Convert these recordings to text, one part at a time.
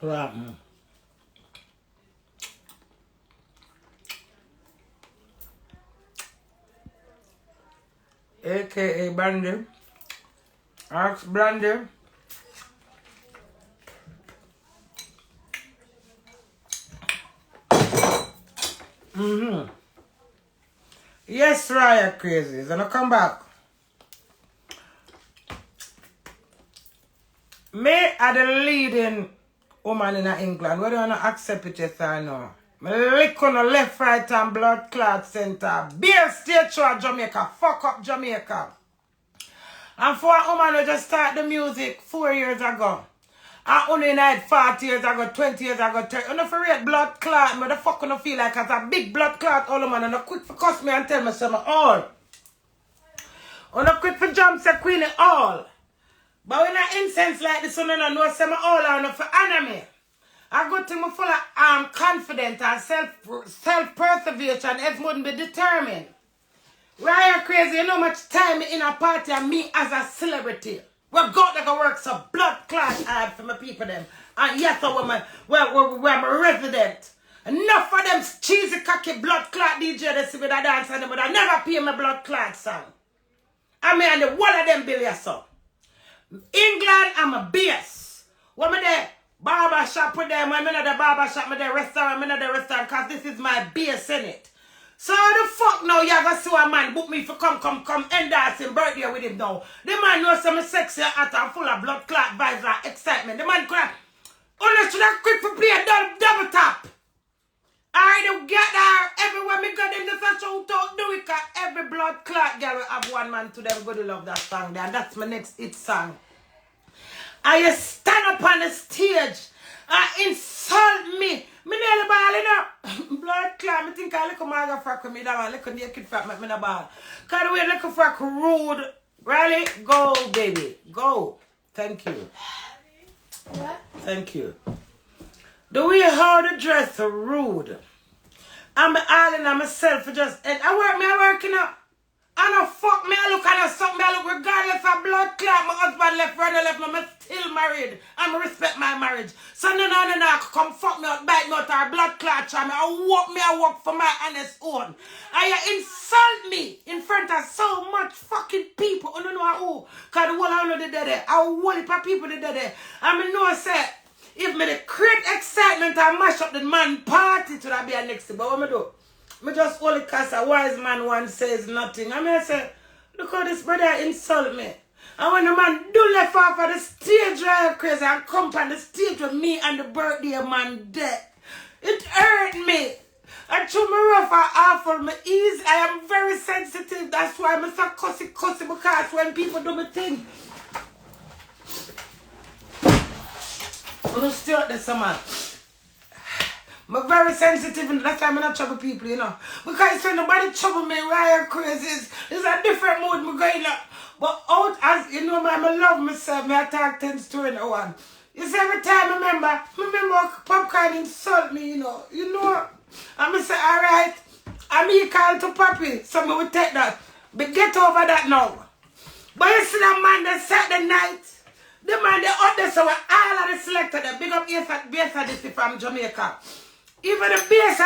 Right. AKA Brandy. Ask Brandy. Yes, Raya crazy. Gonna come back. Me are the leading woman in England. Whether you wanna accept it, yes or no. Me lick on the left, right, and blood clot center. Beer state show Jamaica. Fuck up Jamaica. And for a woman who just start the music 4 years ago. I only had 40 years ago, 20 years ago, 30. You know, for real blood clot, me the fuck you feel like as a big blood clot all man and quick for cuss me and tell me some all. You know, quick for jump say Queenie all. But when I incense like this, you know say me all and for enemy. I go to me full of confident and self-preservation, as wouldn't be determined. Raya crazy, you know much time in a party and me as a celebrity. We got to go work some blood clot hard for my people them. And yes, we're my resident. Enough of them cheesy cocky blood clot DJ they see me that dance and them, but I never pay my blood clot song. I mean, the one of them billion so. England, I'm a base. When me there, barber shop with them, when me not the barber shop, me there restaurant, me not the restaurant, cause this is my base in it. So the fuck now you gonna see a man book me for come end dancing birthday with him now. The man knows some sexy at and full of blood clot vibes and excitement. The man could have only should have quick for play a double tap. Alright, they get there everywhere me got them just a show talk do it cause every blood clot girl will have one man to them gonna love that song there. And that's my next hit song. And you stand up on the stage and insult me. Me nearly ball, you know. Blood clot, me think I look a maga frack with me that one. Look a naked frack, make me no ball. Cause the way look a frack rude. Really? Go, baby. Go. Thank you. What? Thank you. The way how the dress are rude. I'm all in on myself for just, and I work, you know. I know fuck me, I look at something, I look regardless of blood clot. My husband left, brother left, I'm still married. I respect my marriage. So no, come fuck me out, bite me out, or blood clot, I walk for my honest own. And you insult me in front of so much fucking people. I don't know who, because the whole I know they did it. I whole heap of people they did it. I mean, no, say, if me the create excitement and mash up the man party to that be a next thing. But what me do? Me just only cause a wise man once says nothing. I mean, I say, look how this brother insult me. And when the man do left off of the stage right crazy and come on the stage with me and the birthday man dead, it hurt me. I chew me rough and awful, me easy. I am very sensitive. That's why I'm so cussy because when people do me thing. I'm not still at this man. I'm very sensitive and that's why I'm not trouble people, you know. Because when nobody trouble me, Ryan crazy, it's a different mood me going up. But out as, you know, I love myself, I talk 10 story in one. You see, every time I remember Popcorn insult me, you know. I'm going to say, all right, I'm equal to Papi, so I will take that. But get over that now. But you see that man that Saturday night, the man they out there, so all of the selector, the big up bass from Jamaica. Even the bass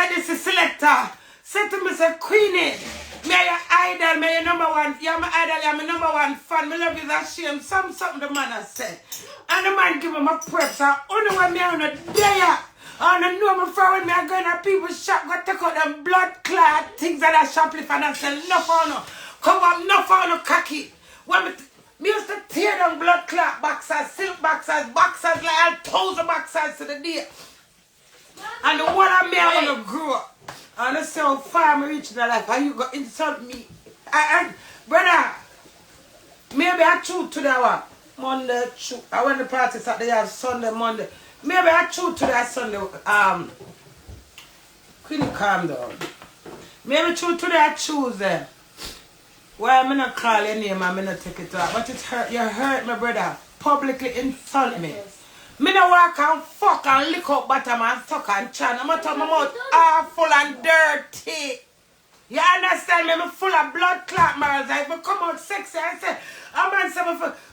selector said to me, say, Queenie, me your idol, me your number one, you're my idol, you're my number one fan, me love you that shame, something the man has said. And the man give him a prep, so only when me on a day, I don't know my friend when me are going to people's shop, go take out them blood clot things that I shoplift and I sell no for no, come up, no for no cocky. When me used to tear down blood clot boxers, silk boxers, like 1,000 boxers to the day. And the one of me I want to grow up. And I say how far I reach in life. How you go insult me? Brother, maybe I choose today one. Monday, I went to party Saturday, I have Sunday, Monday. Maybe I choose today Sunday. Queenie, calm down. Maybe choose today I choose them. Why I'm not call your name and I'm not take it out. But it hurt, you hurt my brother. Publicly insult me. Me no walk and fuck and lick up bottom and suck and chan. I'm talking my mouth all full and dirty. You understand me? I'm full of blood clot marrows. If I come out sexy and say, a man say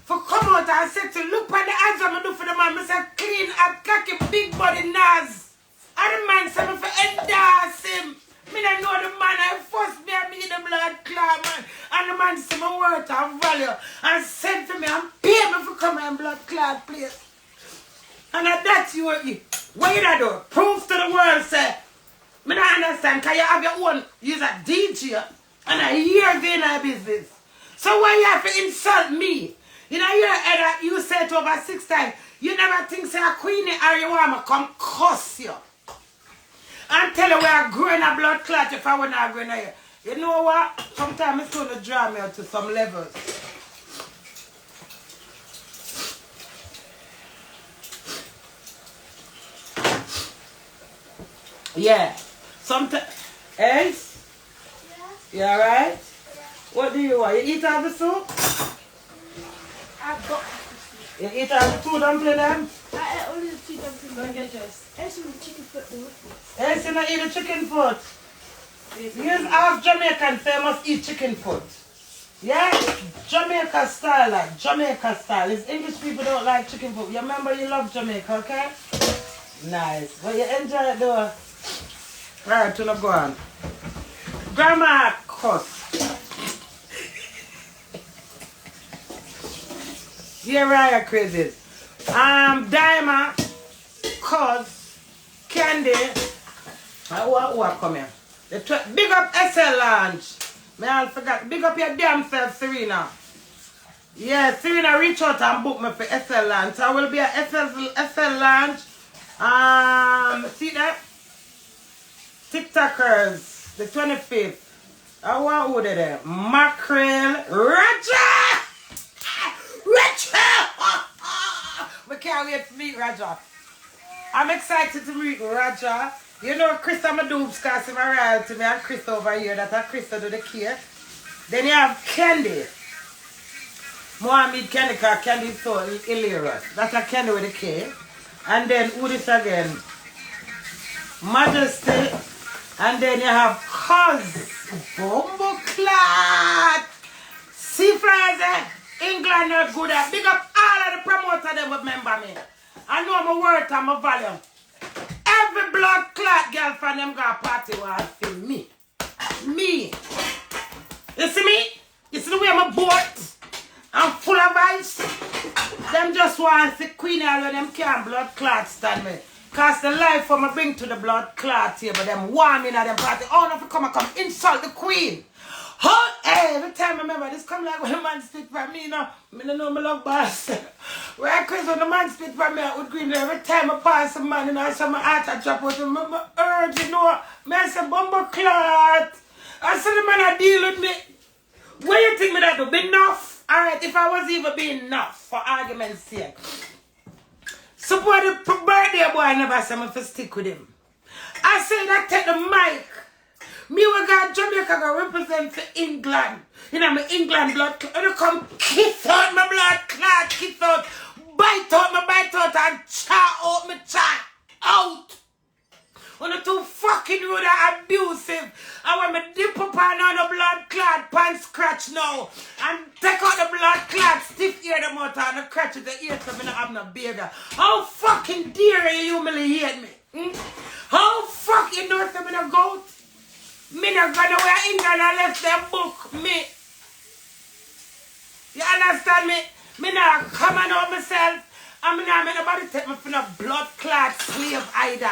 for come out and sexy, look at the eyes I'm do for the man. I say clean and cocky big body Nas. And the man said me for endorse him. Me don't know the man. I first me and me the blood clot man. And the man said my worth and value. And sent to me and pay me for come and blood clot place. And that's you. What you do? Prove to the world say. Me don't understand. Can you have your own? You're a DJ. And I hear in our business. So why you have to insult me? You know your head that you said it over 6 times. You never think say a Queenie or you want me come cuss you. And tell you we are growing a blood clot if I were not growing here. You know what? Sometimes it's going to draw me out to some levels. Yeah. Sometimes. Ace? Yeah. You alright? Yeah. What do you want? You eat all the soup? I've got. You eat all the 2 dumplings then? I ate only the 2 dumplings. Don't get dressed. I ate some chicken foot though. Ace, you not eat the chicken foot? You're half Jamaican, so you must eat chicken foot. Yeah? Jamaica style, like Jamaica style. It's English people don't like chicken foot. You remember you love Jamaica, okay? Nice. Well, you enjoy it though. Right, to go on. Grandma cuss. Yeah, right, crazy. Diamond, cuz, Candy. What come here? Big up SL Lounge. Me all forgot. Big up your damn self, Serena. Yeah, Serena reach out and book me for SL Lounge. So I will be at SL Lounge. See that? TikTokers, the 25th. I want who they there? Mackerel, Roger! We can't wait to meet Roger. I'm excited to meet Roger. You know Chris and my doobs cast him around to me and Chris over here. That's Chris to do the cake. Then you have Candy. More meet Candy because Candy is so hilarious. That's a Candy with the cake. And then who this again? Majesty. And then you have Cuz. Bumbo Clot. Sea Flies there. England not good at. Big up all of the promoters that remember me. I know my worth and my value. Every blood clot girl from them got party will see me. Me. You see me? You see the way I'm boat? I'm full of ice. Them just want to see Queenie when them can't blood clot stand me. Cause the life for me bring to the blood clot here, but them want me at them party. Oh, no, come and come insult the Queen. Oh, every time I remember this come like when the man spit from me, you know. I don't know my love boss. Where Chris when the man spit from me, I would green every time I pass a man, you know, I saw my heart I drop out and my urge, you know. I say, bumbo clot. I said the man I deal with me. What do you think me that do? Be enough? Alright, if I was even be enough, for argument's sake. Suppose the birthday boy never said me to stick with him. I say that take the mic. Me we got Jamaica go represent for England. You know my England blood clot. You come kiss out my blood clot, kiss out, bite out and chaw out my chaw out. When the too fucking rude and abusive. And when me dip up on the blood clot, pan scratch now. And take out the blood clot, stiff ear them out and the crutch of the ear so me not have no baby. How fucking dare you humiliate me? How fucking know if me no goat? Me not gonna wear England and left them book me. You understand me? Me not come on out myself. And me not make nobody take me for no blood clot slave either.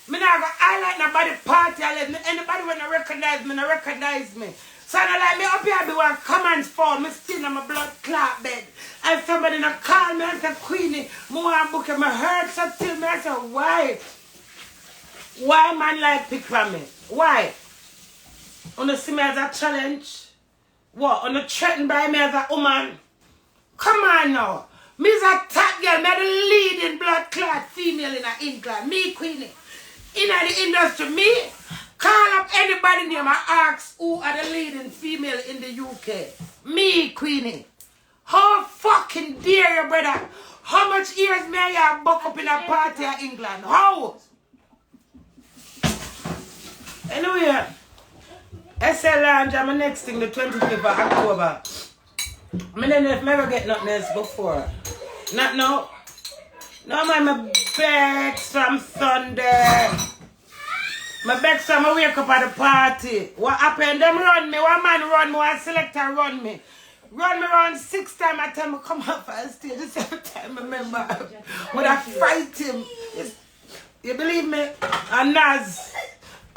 Me not go highlight nobody party. Anybody when I recognize me, no recognize me. So I like me up here be one comments for me still on my blood clot bed. And somebody not call me and say, Queenie, more and book my hurt so till me. I say, why? Why man like pick from me? Why? Wanna see me as a challenge? What? Wanna threatened by me as a woman? Come on now. Me is a top girl. Me the leading blood clot female in England. Me, Queenie. In the industry, me call up anybody name and ask who are the leading female in the UK. Me, Queenie. How fucking dare you, brother? How much years may I have buck up in a party in England? How? Anyway, SL Lounge, I'm next thing, the 25th of October. I don't know if I ever get nothing else before. Not now. No man, my begs from Sunday. My begs from I wake up at the party. What happened? Them run me. One man run me, one selector run me. Run me around 6 times. I tell me come out for a stage. The 7th time I remember. When I fight him. You believe me? And Naz,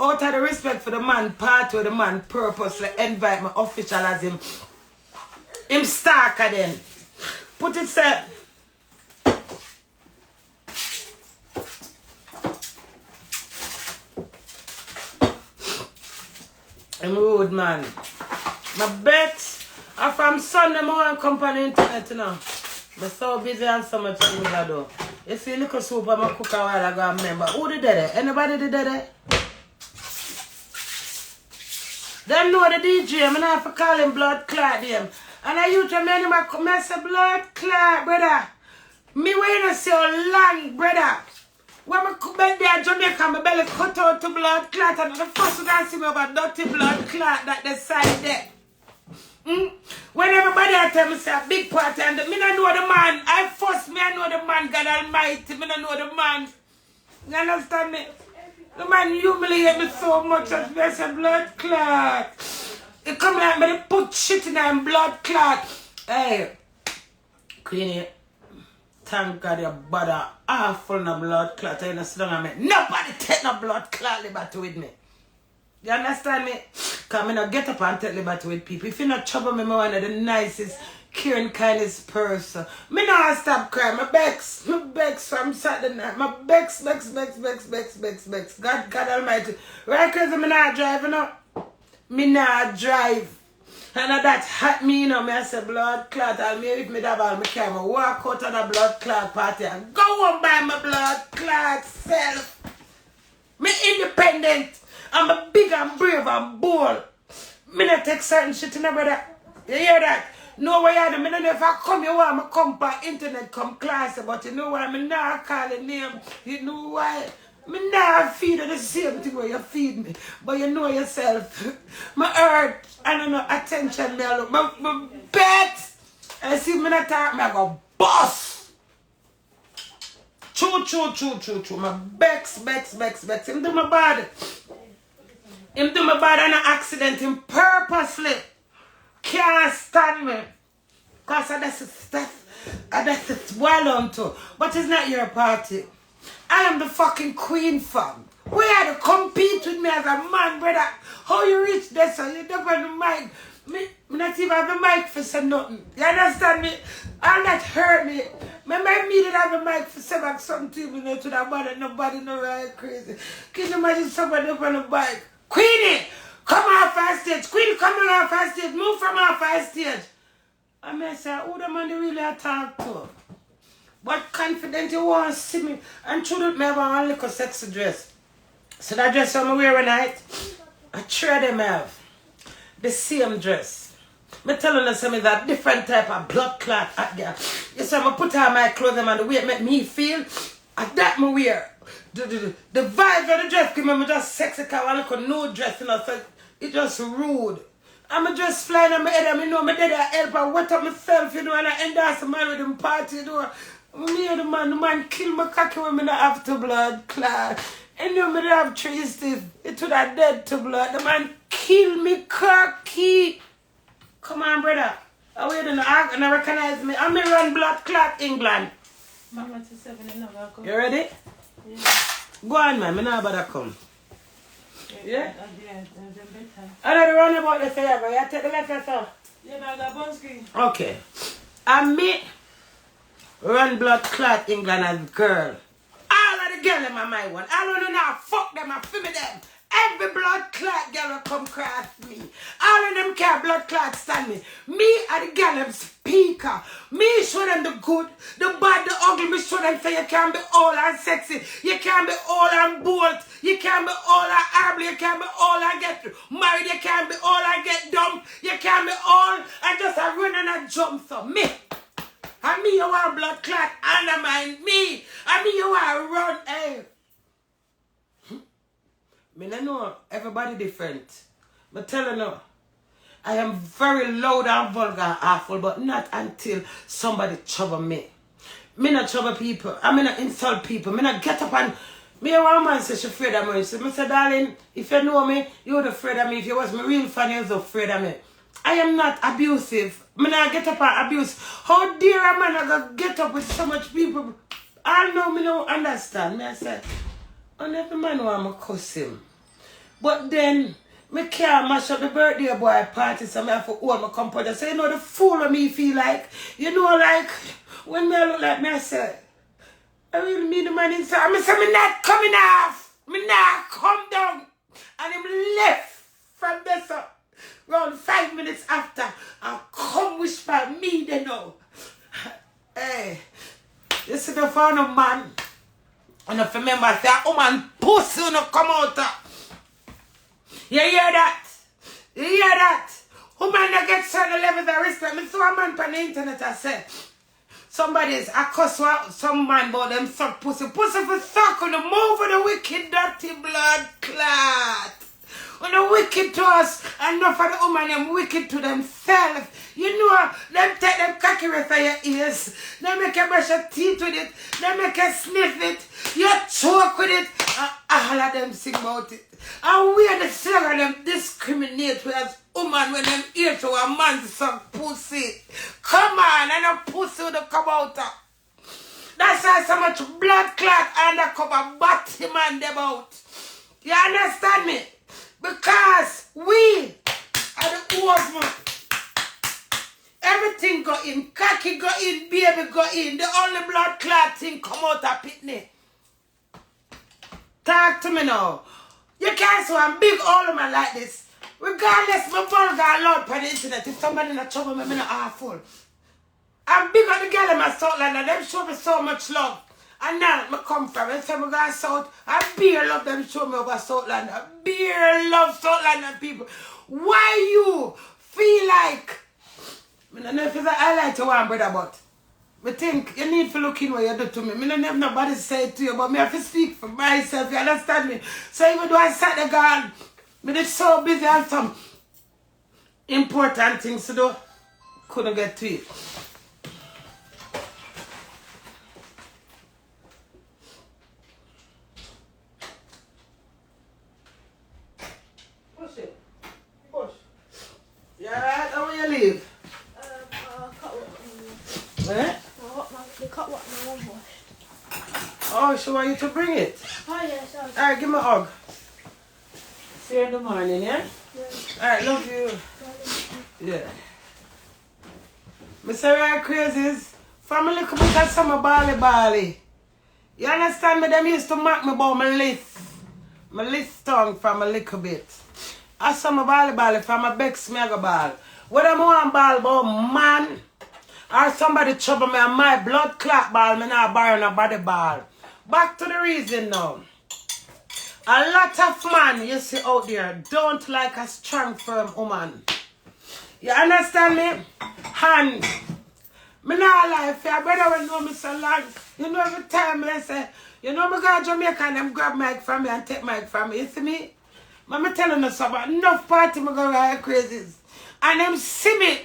out of the respect for the man, part where the man purposely invite me official as him stalker then. Put it say. I'm rude man. My bets are from Sunday morning company internet you know. I'm so busy and so much things I do. You see little soup I'm cook a while ago, I remember. Who did that? Anybody did that? Them know the DJ, I'm not for call him blood clot them. And I used to remember I say blood clot, brother. Me when I say long, brother. When I come back there in Jamaica, my belly cut out to blood clot, and the first one I see me over dirty blood clot that they side there. When everybody I tell me say a big party, and me not know the man. I first me I know the man, God Almighty. Me not know the man. You understand me? The man humiliate me so much as me say blood clot. It come like me they put shit in them blood clot. Hey, Queenie. Thank God your body awful no blood clot. You understand me? Nobody take no blood clot liberty with me. You understand me? Because I not get up and take liberty with people. If you not trouble me, I'm one of the nicest, caring, kindest person. Me not stop crying. My begs from Saturday night. My begs. God Almighty. Right, crazy, me not drive, you know? Me not drive. And that hot me, you know, me I say blood clot. I'll me if me that ball, me can walk out of the blood clot party and go on by my blood clot self. Me independent. I'm a big and brave and bold. Me not take certain shit, you know, brother. You hear that? No way I do. Me not know if I come, you want me come by internet, come class, but you know why me not call the name. You know why? Me not feed you the same thing where you feed me. But you know yourself. My hurt. I don't know attention. Me look. My bet. I see me not talk. Me I go boss. True. My bex. Him do my bad. Him do my bad on an accident. Him purposely can't stand me. Because that's it well on to. But it's not your party. I am the fucking queen, fam. Where you had to compete with me as a man, brother? How you reach there, so you don't have the mic. Me not even have the mic for say nothing. You understand me? I'm not hurt me. Remember me did have the mic for say back something, you know, to that body, nobody know right crazy. Can you imagine somebody up on the bike? Queenie, come off our stage. Queenie, come on off our stage. Move from off our stage. I may say, who the man they really talk to? But confident you want to see me. And true, me have one little sexy dress. So that dress I'm wearing night, I try them have. The same dress. Me telling you something that different type of blood clot at there. You see, I put on my clothes and the way it make me feel, at that me wear. The vibe of the dress give me just sexy because I look a new dress, you know, so it just rude. I'm just flying on my head and I know my dad help and wet up myself, you know, and I endorse the man with them party, you know. Me and the man kill my cocky when I not have to blood clot. And you know me have trees teeth. It would have dead to blood. The man kill me cocky. Come on, brother. I wait and I recognize me. I'm a run blood clot England. Mama to 7 and never come. You ready? Yeah. Go on, man. Me not about to come. Yeah? Better. I don't run about this forever. You take the letter, sir. Yeah, but I got bone screen. Okay. And me run blood clot England as a girl. All of the girls in my one. I don't know now. Fuck them. I feel me them. Every blood clot girl will come cross me. All of them care blood clot stand me. Me and the girl them speaker. Me show them the good, the bad, the ugly. Me show them say you can be all and sexy. You can be all and bold. You can be all and horrible. You can be all and get married. You can be all and get dumb. You can be all and just a run and a jump for me. And me you want blood clot undermine me. And me you want run, hey. Me no know, everybody different. But tell you, I am very loud and vulgar and awful, but not until somebody trouble me. Me not trouble people. I not insult people. Me not get up and... Me a woman say she afraid of me. So I say, darling, if you know me, you would afraid of me. If you was my real fan, you was afraid of me. I am not abusive. Me not get up and abuse. How dare a man I go get up with so much people? I know me don't understand. Me I say, and every man want me cuss him. But then, me can't mash up the birthday boy party, so I have to hold my composure. So you know the fool of me feel like, you know, like, when me look like me, I say, I really mean the man inside. I say, me not coming off. Me not come down. And him left from there, so around 5 minutes after, and come whisper me, they know. Hey, you see the phone of man. And if you remember, I say, oh man, pussy no come out. You hear that? You hear that? Woman that get certain levels of respect. Me saw a man on the internet, I said, somebody's a cuss some man about them suck pussy. Pussy for suck on the move of the wicked dirty blood clot. On the wicked to us, and not for the woman, them wicked to themselves. You know, them take them cocky rest of your ears. They make you brush your teeth with it. They make you sniff it. You choke with it. And all of them sing about it. And we are the slang of them discriminate as woman when them hear to a man suck pussy. Come on, and a pussy will come out. That's why so much blood clot undercover batty man them out. You understand me? Because we are the ones. Everything go in. Cocky go in. Baby go in. The only blood clot thing come out of pitney. Talk to me now. You can't say I'm big old man like this. Regardless, my vulgar loud on the internet. If somebody in a trouble, me not awful. I'm big on the girl in my Southland and them show me so much love. And now I come from and say I go South. I beer love them show me over Southland. I beer love Southland people. Why you feel like I don't know if it's a highlight to one brother, but I think you need to look in what you do to me. I don't have nobody say it to you, but I have to speak for myself, you understand me? So even though I sat the girl, I did so busy and some important things to do, couldn't get to it. Push it. Push. Yeah, how will you leave? Eh? The cut what my mum washed. Oh, she want you to bring it? Oh, yes. Yeah, Alright, give me a hug. See you in the morning, yeah? yeah. Alright, love you. Yeah. Mr. Right Crazies, from a little bit of summer bally. You understand me? Them used to mark me about my list. My list tongue from a little bit. I saw my bally from a Bex mega ball. Whether I want ball about man, or somebody trouble me and my blood clot ball, me not borrow no body ball. Back to the reason now. A lot of man you see out there don't like a strong, firm woman. You understand me? And me not lie for your brother will know me so long. You know every time I say, you know me go to Jamaica and them grab mic from me and take mic from me. You see me? I'm telling you something. Enough party me go right crazies. And them see me.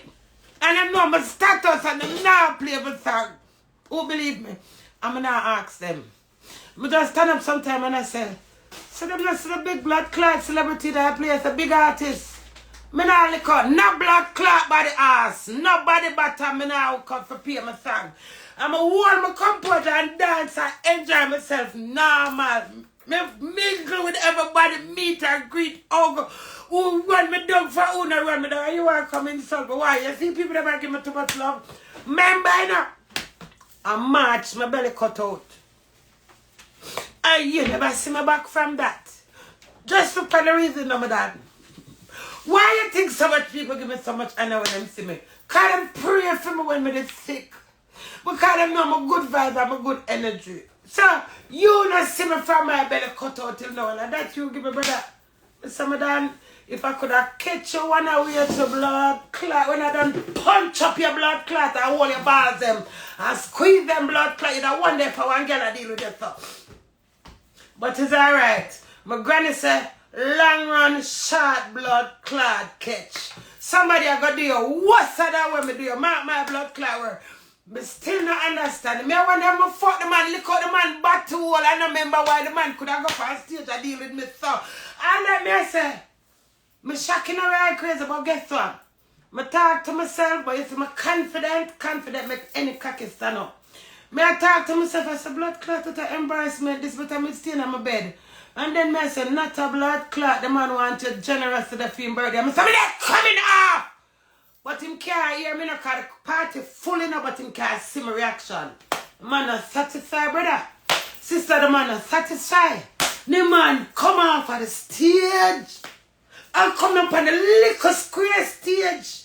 And I know my status and them now play my song. Who believe me? I'm not ask them. I just stand up sometime and I say, so them not see the big blood clot celebrity that I play as a big artist. Me not lick out. No blood clot by the ass. Nobody bottom me now come for pay my song. I'm a hold my composure and dance and enjoy myself normal. Me mingle with everybody, meet and greet, hug. Who run me down for who not run me down? You want to come insult me? Why? You see people that might give me too much love? Remember, you know, I march, my belly cut out. And you never see me back from that. Just for the reason, no, my dad. Why you think so much people give me so much honor when them see me? Because them pray for me when me get sick. Because them know I'm a good vibe, I'm a good energy. So, you not see me from my belly cut out till now. And that you give me, brother. Some of them, if I could have catch you one away to blood clot, when I done punch up your blood clot and hold your balls them and squeeze them blood clot, you don't wonder if I want girl to deal with that stuff. But it's alright. My granny said, long run, short blood clot catch. Somebody I got do you worse than when me do you. Mark my blood clot where Me still not understand. Me when them fuck the man, lick out the man back to wall. I don't remember why the man could have go for a stage and deal with me so. And let me say, me shocking around crazy, but guess what? Me talk to myself, but you see me confident make any cocky stand up. Me I talk to myself, I say blood clot with an embarrassment, this but I'm staying on my bed. And then me I say, not a blood clot, the man want you generous to the film birthday. I say, me that coming off! But him can't hear me, because the party full enough, but him can't see my reaction. The man not satisfied, brother. Sister, the man not satisfied. The man come off of the stage. And come up on the little square stage.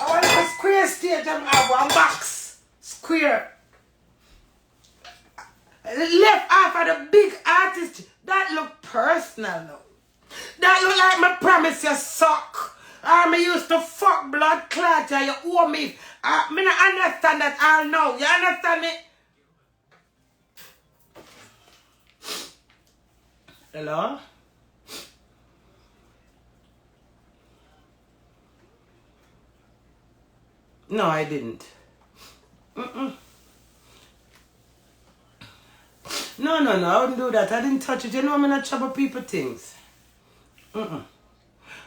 Our little square stage, I have one box. Square. Left half of the big artist. That look personal now. That look like my promise you suck. Or me used to fuck blood clot and you owe me. Me not understand that all now. You understand me? Hello? No, I didn't. No, I wouldn't do that. I didn't touch it. You know I'm not trouble people things.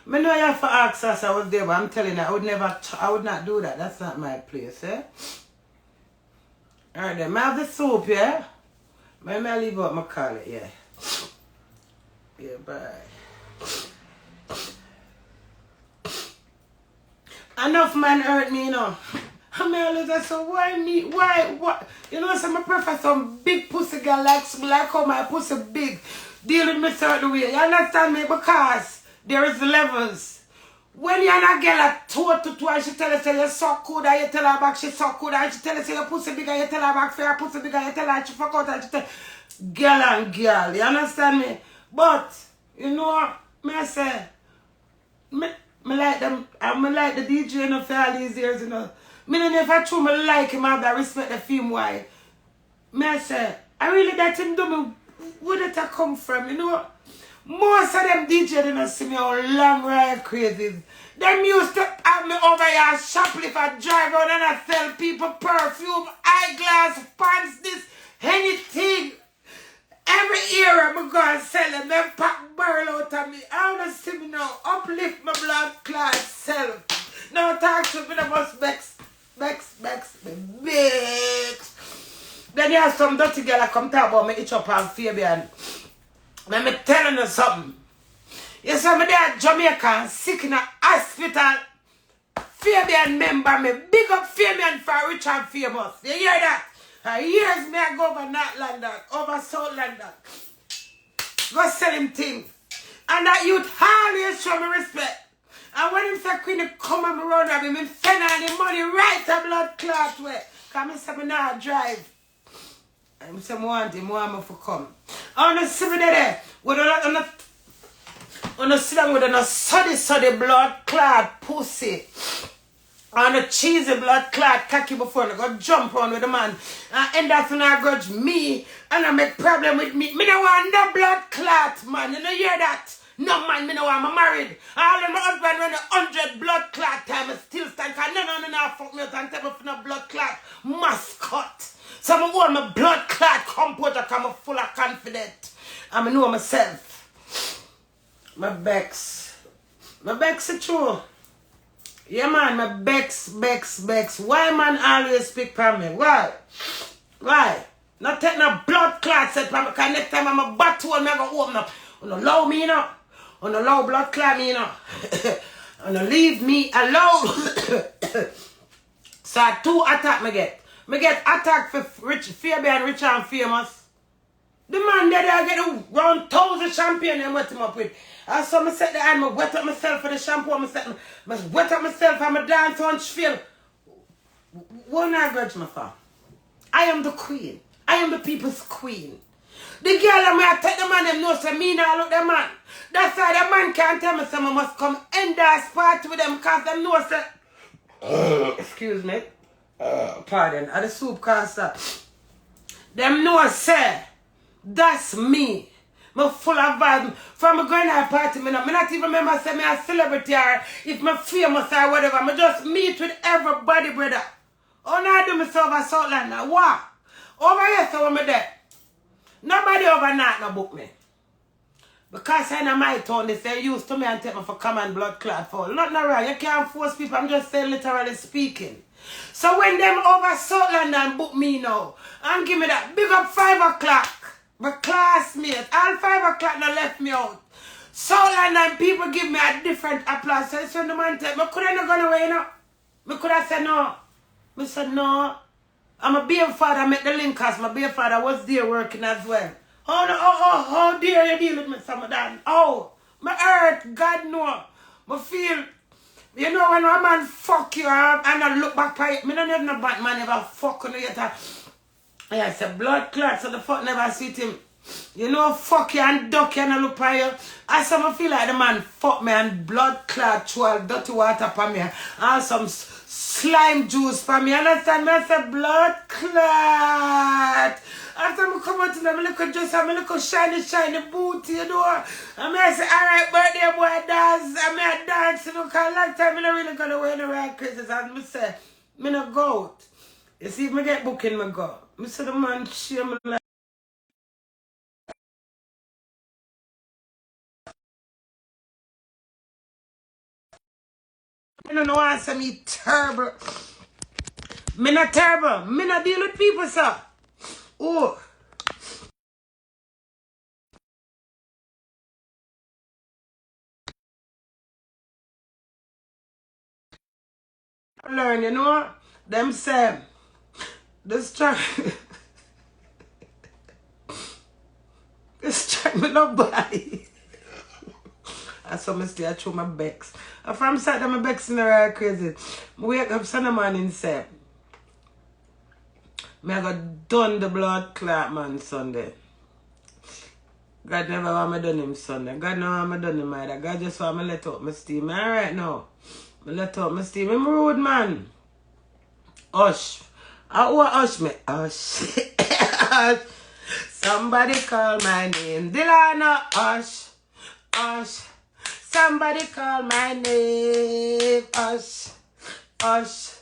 Me know you have to ask us I was there, but I'm telling you, I would not do that. That's not my place, eh? Alright then, I have the soup, yeah? Maybe I leave out my call it, yeah. Yeah, bye. Enough man hurt me, you know. I mean, I said, why me? Why? What? You know, so I prefer some big pussy girl like how my pussy big. Deal with me certain way. You understand me? Because there is levels. When you're not girl at 2 to 2 and she tell her say you suck good and you tell her back she suck good and she tell her say your pussy big and you tell her back for your pussy big and you tell her she fuck out and she tell girl and girl. You understand me? But, you know, me I say, me like them, I like the DJ, you know, for all these years, you know. Me don't know if I true me like him, I respect the film why. Me I say, I really let him do me, where did that come from, you know? Most of them DJ didn't see me how long ride crazy. Them used to have me over here shoplift and drive around and I sell people perfume, eyeglass, pants, this, anything. Every era I'm going to sell them, them pop barrel out of me. I want to see me now, uplift my blood clot self. Now talk to me, I must vex. Then you have some dirty girl that come talk about me itch up on Fabian. Let me telling you something. You see me there at Jamaica, sick in a hospital. Fabian member me, big up Fabian for rich and famous. You hear that? Years me I go over North London, over South London. Go sell him things. And that youth always show me respect. And when him say Queenie come and run at him, send all the money right to blood clot way. Because I say me not drive. I say I want him to come. I want to see me there. On the sit down with a suddy blood clot pussy. On a cheesy blood clot cocky before I go jump on with the man. And end up when I grudge me and I make problem with me. Me don't want no blood clot, man. You know hear that? No man, me no want I'm married. All of my husband when 100 blood clot time I still stand. Cause no, fuck me out and tell me for no blood clot mascot. So I want my blood clot composure because I'm full of confidence. And I know myself. My Bex is true. Yeah man, my Bex. Why man always speak for me? Why? Not take no blood clot set for me because next time I'm a battle I'm going to open up. You don't allow me, you know. You don't allow blood clot me, you know. You don't leave me alone. So I 2 attack me get. Me get attacked for Fabian rich and famous. The man there I get around 1,000 champagne and wet him up with. And so I set the hand, I wet up myself for the shampoo, I wet up myself and I dance on feel. What I grudge me for? I am the queen. I am the people's queen. The girl and I take the man them know so me now look the man. That's why the man can't tell me someone must come end this party with them because them know so excuse me. Pardon, at the soup caster. Them know say that's me. I'm full of vibe. From me going to a party, I not even remember say me a celebrity or if I'm famous or whatever. I just meet with everybody, brother. Oh, now do me so over Southland now. What? Over here, so I'm there. Nobody overnight no book me. Because I know my town, they say used to me and take me for common blood clot for. Not wrong. You can't force people. I'm just saying literally speaking. So when them over Southland and book me now, and give me that big up 5 o'clock. My classmates, all 5 o'clock now left me out. Southland and people give me a different applause. So it's when the man tell me, could I not gone away, you know? I could have said no. I said no. I'm a baby father, I met the link cause my baby father was there working as well. Oh no, how dare you deal with me, some of that? Oh, my hurt, God know. I feel, you know when a man fuck you and I look back by it, I don't have no bad man ever fuck you yet. Yeah, it's a blood clot, so the fuck never see him. You know, fuck you and duck you and I look by you. I some feel like the man fuck me and blood clot throw dirty water for me and some slime juice for me. Understand me? I say blood clot. After I come out to them, I look at just a little shiny booty, you know. And I say, alright, birthday boy, dance. I dance, you know, because a long time I don't really go away in the right Christmas. And I say, I not go out. You see, if I get booking, I go. I say, the man shame me like. I don't know why I say me terrible. Me not terrible. Me not deal with people, sir. Oh. I learn, you know. Them say, this try. This try me not buy. I saw me stay through my becks. And from Saturday, my becks in the right crazy. I wake up Sunday morning, say, I got done the blood clot man Sunday. God never want me done him Sunday. God never want me done him either. God just want me let out my steam. Alright now. Me let out my steam. I'm rude man. Hush. I want hush me. Hush. Hush. Somebody call my name. Delano. Hush. Hush. Somebody call my name. Hush. Hush.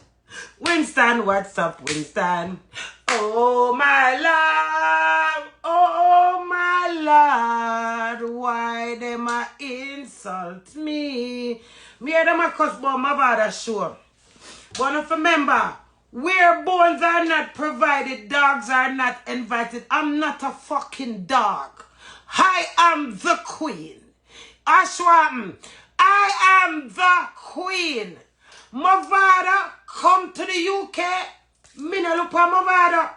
Winston, what's up, Winston? Oh, my love. Oh, my Lord. Why them a insult me? Me and them a cuss about my father, sure. But if remember, where bones are not provided, dogs are not invited. I'm not a fucking dog. I am the queen. Ashwam, I am the queen. My father come to the UK. Me no look at my father.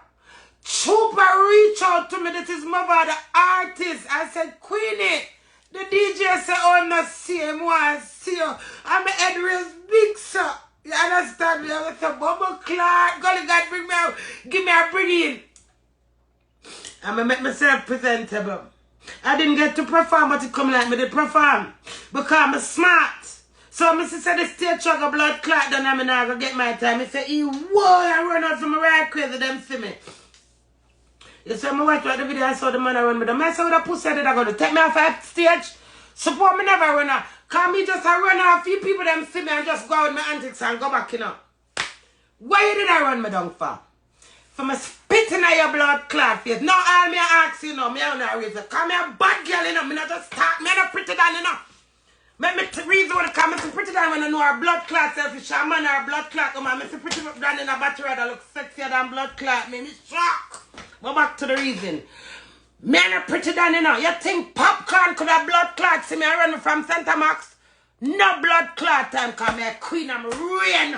Chupa reach out to me. This is my father artist. I said, Queenie. The DJ said, oh, I'm not see him. I see you. I'm a head raised big, sir. You understand me? I said, Bubble Clark. God, bring me out. Give me a bring in. I'm going to make myself presentable. I didn't get to perform, but it come like me to perform. Because I'm smart. So I said the stage show got blood clot done and I'm not going to get my time. I said, whoa, I run out from my right crazy, them see me. You see, I watched the video, I saw the man I run with them. I saw the pussy that I going to take me off that stage. Support me never run out. Cause me just run out, a few people them see me and just go out with my antics and go back, you know. Why did I run me down for? For me spitting at your blood clot face. No, all me ask you know, me on a reason. Cause me a bad girl, you know, me not just talk, me not pretty down, you know. Make me reason when I come, me pretty down when I know our blood clot selfish, a man or blood clot, man, me pretty down in a battery that look sexier than blood clot, me shock. Go back to the reason. Me not pretty down, you know. You think popcorn could have blood clot? See me, I run from Santa Max. No blood clot time, cause me a queen, I'm rain.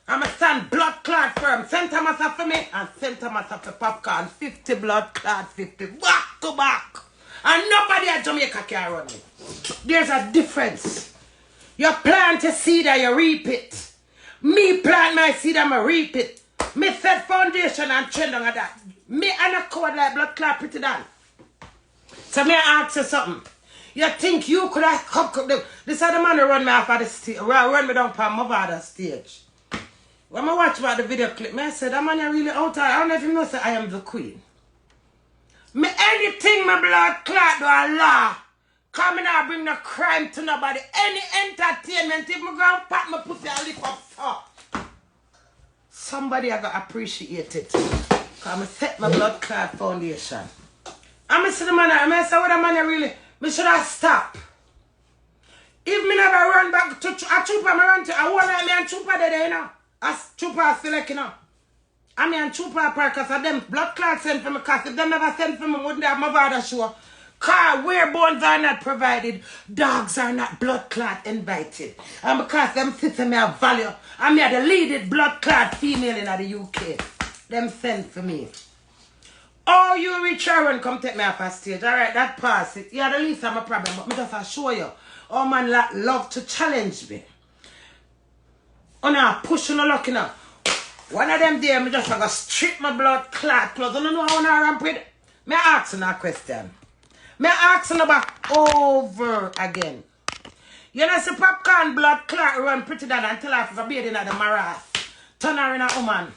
I'm a stand blood clot firm. Santa Massa for me and Santa Massa for popcorn. 50 blood clot, 50 back to back. And nobody at Jamaica can run me. There's a difference. You plant your seed and you reap it. Me plant my seed and I reap it. Me set foundation and trend on that. Me and a code like blood clot pretty done. So me ask you something. You think you could have come this is the man who run me off of the stage. Run me down from my father's stage. When I watch about the video clip, I said, that man is really out there. I don't know if you know, say, I am the queen. Me anything my blood clot do a law. Come in and bring no crime to nobody. Any entertainment, if I go and pat my pussy and lick up, so. somebody I got appreciate it. Cause I set my blood clot foundation. I'm say the man, I say what the man really, me should have stopped. If me never run back to a trooper, I run to, I want me and trooper there, you know. As trooper select, you know. I mean, trooper park, cause of them blood clots send for me, cause if they never send for me, wouldn't have my father show. Car where bones are not provided, dogs are not blood clot invited. And because them sister me have value, I'm the leading blood clot female in the UK. Them send for me. Oh, you reach Aaron, come take me off a stage. Alright, that pass it. Yeah, the least I'm a problem, but me just show you. Oh man love to challenge me. Oh now push on the luck now. One of them there, me just gonna strip my blood clot clothes. I don't know how I ramp with. Me ask you a question. Me ask you back over again. You know, see popcorn blood clot run pretty down until I forget in the maras. Turn her in a woman.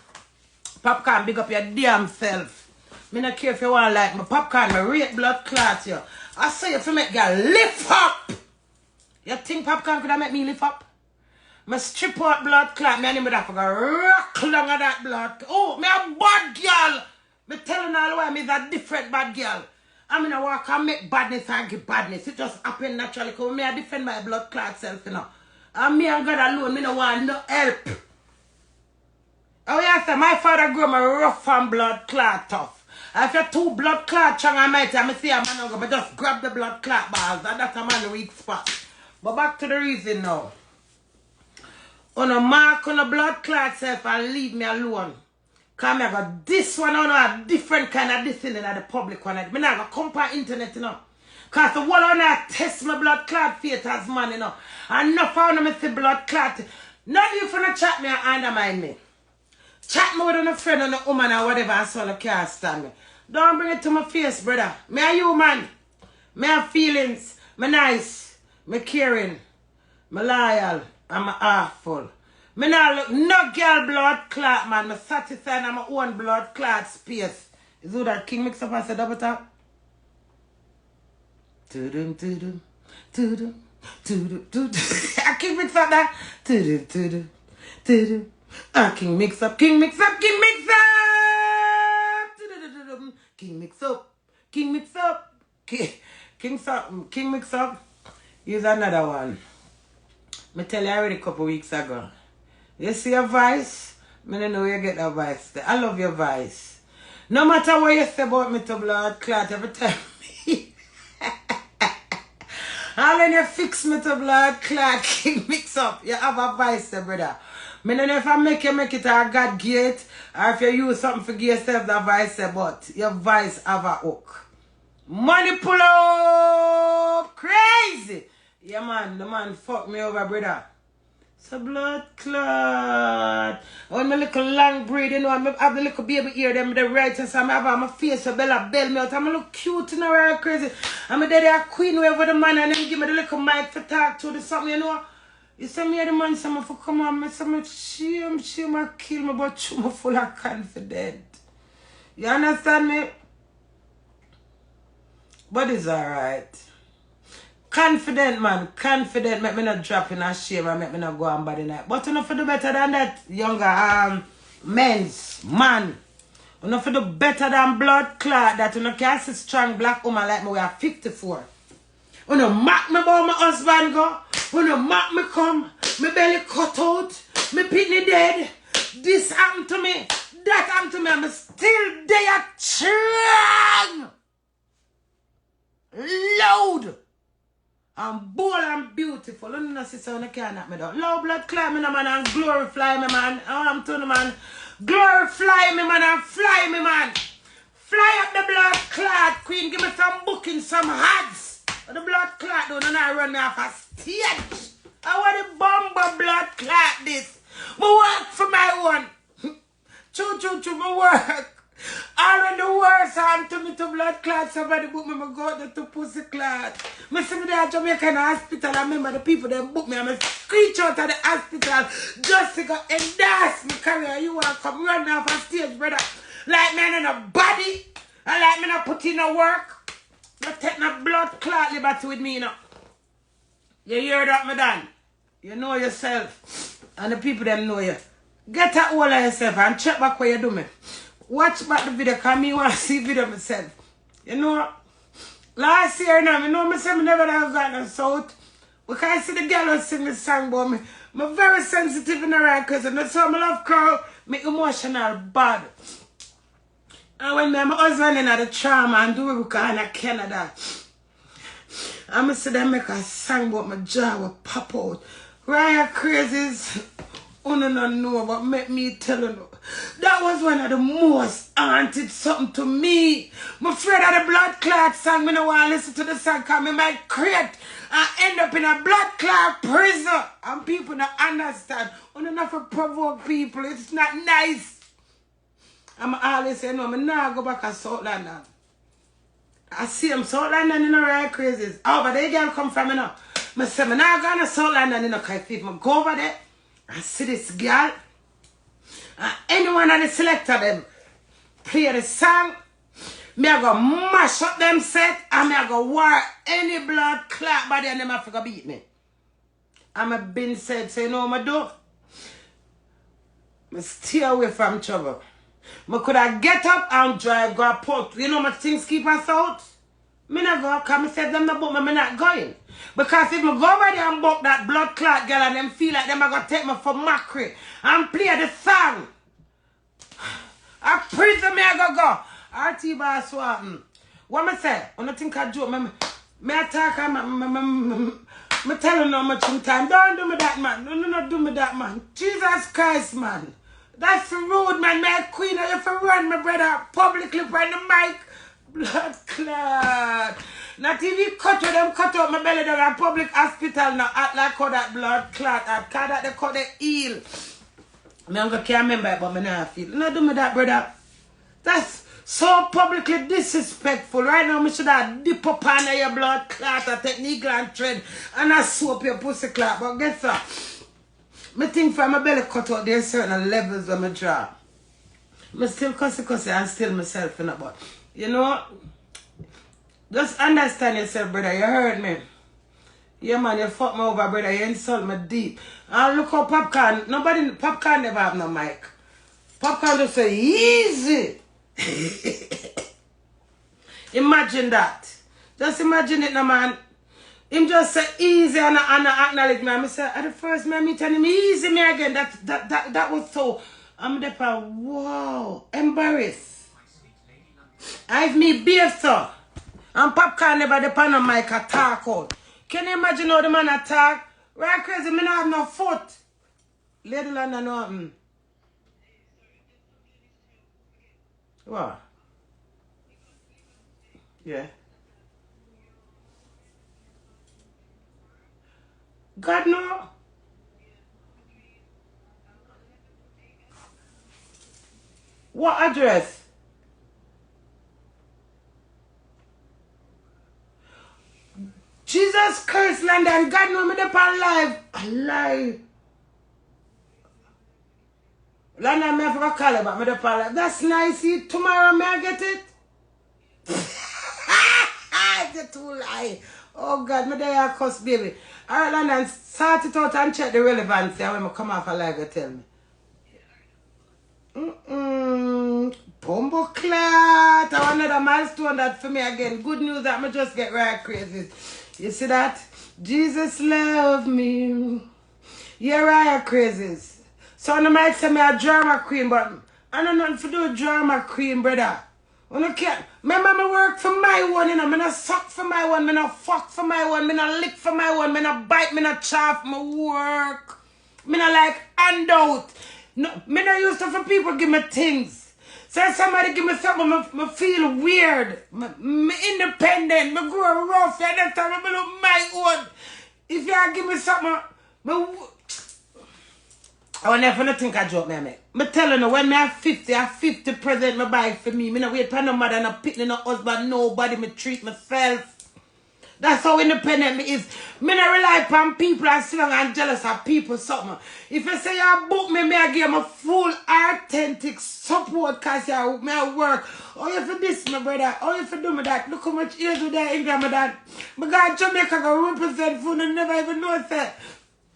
Popcorn, big up your damn self. Me not care if you want like my popcorn, my rate blood clot you. I say you to make girl lift up. You think popcorn could have make me lift up? Me strip out blood clot, me and him would have to go rock long of that blood. Oh, me a bad girl. Me telling all the way, me is a different bad girl. I mean, I walk and make badness and give badness. It just happen naturally because me I defend my blood clot self, you know. And me and God alone, me no want no help. Oh, yes, my father grew me rough and blood clot tough. If you're too blood clot strong and mighty, I see a man go, but just grab the blood clot balls, and that's a man weak spot. But back to the reason now. On a mark on a blood clot self and leave me alone. Because I got this one on a different kind of this thing than the public one. I not going to compare internet, you know. Because the one on I test my blood clot faith as man, you know. And enough found me see blood clot. Not you for not chat me and undermine me. Chat me with a friend or a woman or whatever and so on can't stand me. Don't bring it to my face, brother. Me a human. Me have feelings. Me nice. Me caring. Me loyal. I'm awful. Me not look no girl blood clot, man. Me satisfied on my own blood clot space. Is who that King mix up and say double tap? Tudum, tudum, tudum, tudum, tudum. I King mix up that. Tudum, tudum, tudum. King mix up, King mix up, King mix up. Tudum, King mix up, King mix up. King mix up. Here's another one. I tell you already a couple weeks ago. You see your voice? I don't know where you get that voice. I love your voice. No matter what you say about me to blood clot, every time and when you fix me to blood clot, King mix up. You have a voice, brother. I don't know if I make it a God gate or if you use something for give yourself that voice, but your voice have a hook. Money pull up! Crazy! Yeah, man, the man fuck me over, brother. It's a blood clot. When my little long braid, you know, I have the little baby ear, them the right and so I have my face, a bella bell me out. I'm a look cute and right crazy. I'm a daddy a queen over the man and then give me the little mic for talk to the something, you know. You say me the man, someone for come on, me say me shame, I kill me, but you me full of confident. You understand me? But it's alright. Confident, man. Confident. Make me not drop in a shame and make me not go on body night. But you know for do better than that, younger men's man. You know for do better than blood clot that you know can't see strong black woman like me. We are 54. You know mock me about my husband go. You know mock me come. My belly cut out. My kidney dead. This happened to me. That happened to me. I'm still there strong. Loud. I'm bold and beautiful. You know, sister, you can't knock me down. Low blood climb me, man, and glorify me, man. I'm to the man. Glorify me, man, and fly me, man. Fly up the blood clot, queen. Give me some booking, some ads. The blood clot, don't I run me off a stage. I want the bomber blood clot this. I work for my one. Choo, I work. All of the worst harm to me to blood clot. Somebody book me, I go there to pussy clot. I see me there at Jamaica hospital. I remember the people that book me. I screech out of the hospital just to go endorse me career. You want to come run off a stage, brother. Like me in a body. And like me not put in no work. But take no blood clot liberty with me, you know. You hear that, my Dan? You know yourself. And the people them know you. Get a hold of yourself and check back what you do me. Watch back the video, because me want to see video myself. You know, last year now, I know myself never have gotten a south. Because I see the girl who sing this song about me. I'm very sensitive in the right because I know some love crowd, me emotional bad. And when my husband in the trauma and do it because in Canada, I'm see them make a song about my jaw will pop out. Riot crazies, you don't know, but make me tell you. That was one of the most haunted something to me. I'm afraid of the blood clot song. I don't want to listen to the song because I might create and end up in a blood clot prison. And people don't understand. You don't have to provoke people. It's not nice. I'm always saying, no, I'm not go back to South London. I see them South London in the right crazies. Oh, but they can't come from me now. I say, I'm not going to South London in the If I go over there and see this girl, anyone that selected them play the song, me I go mash up them set and me I go war any blood clot body and them have to beat me. And I been said, say no, I do. I stay away from trouble. I could have get up and drive, go port. You know my things keep us out? Me not go, because I said them not book me, not going. Because if I go over there and book that blood clot girl and them feel like them are going to take me for mockery and play the song. I prison me I go. RT bar swapping. What me say? I don't think I joke. Me attack me tell you no much time. Don't do me that, man. No, do me that, man. Jesus Christ, man. That's rude, man. Me a queen. You have to run my brother publicly on the mic. Blood clot. Not if you cut out my belly down in public hospital now. Act like how that blood clot. Cause that they cut the heel. Me can't remember it, but me not feel. No, do me that, brother. That's so publicly disrespectful. Right now, me should have dip up on your blood clot and take needle and thread and I soap your pussy clot. But guess what? Me think from my belly cut out, there's certain levels of my draw. Me still cussy and still myself in it, but you know, just understand yourself, brother. You heard me. Yeah, man, you fuck me over, brother. You insult me deep. And look how Popcorn, Popcorn never have no mic. Popcorn just say, easy. Imagine that. Just imagine it now, man. Him just say easy and acknowledge me. I say, at the first me meet him easy me again. That was so, I'm the wow, embarrassed. I've me beer, sir. And Popcorn never depend on mic attack out. Can you imagine how the man attack? Right crazy, me not have no foot. Lady London know what? Yeah. God no. What address? Jesus Christ, London, God know me up alive. Alive. London, me have to call about me up alive. That's nice. See, tomorrow may I get it? It's too lie. Oh God, me there cuss baby. Alright, London, sort it out and check the relevancy and when I come off alive, you tell me. Bumbo clat. I want another milestone that for me again. Good news that me just get right crazy. You see that? Jesus love me. You're right crazies. So I might say me a drama queen, but I don't know nothing to do with drama queen, brother. I don't care. Remember me work for my one, you know. Me not suck for my one, me not fuck for my one, me not lick for my one, me not bite, me not chaff, me work. Me not like handout. No, me not used to for people give me things. So if somebody give me something, me feel weird. Me independent. Me grow rough. And that time I look my own. If you give me something, I will never think I joke, me. Me telling you, when me have 50 present me buy for me. Me not wait for no mother, no picking no husband, nobody. Me treat myself. That's how independent me is. Me not rely upon people and still and jealous of people something. If you say you book me, I give you full authentic support because you may work. Oh, you for this, my brother. Oh, you for do me that. Look how much years with that England, my dad. My God, Jamaica go represent food and never even know that.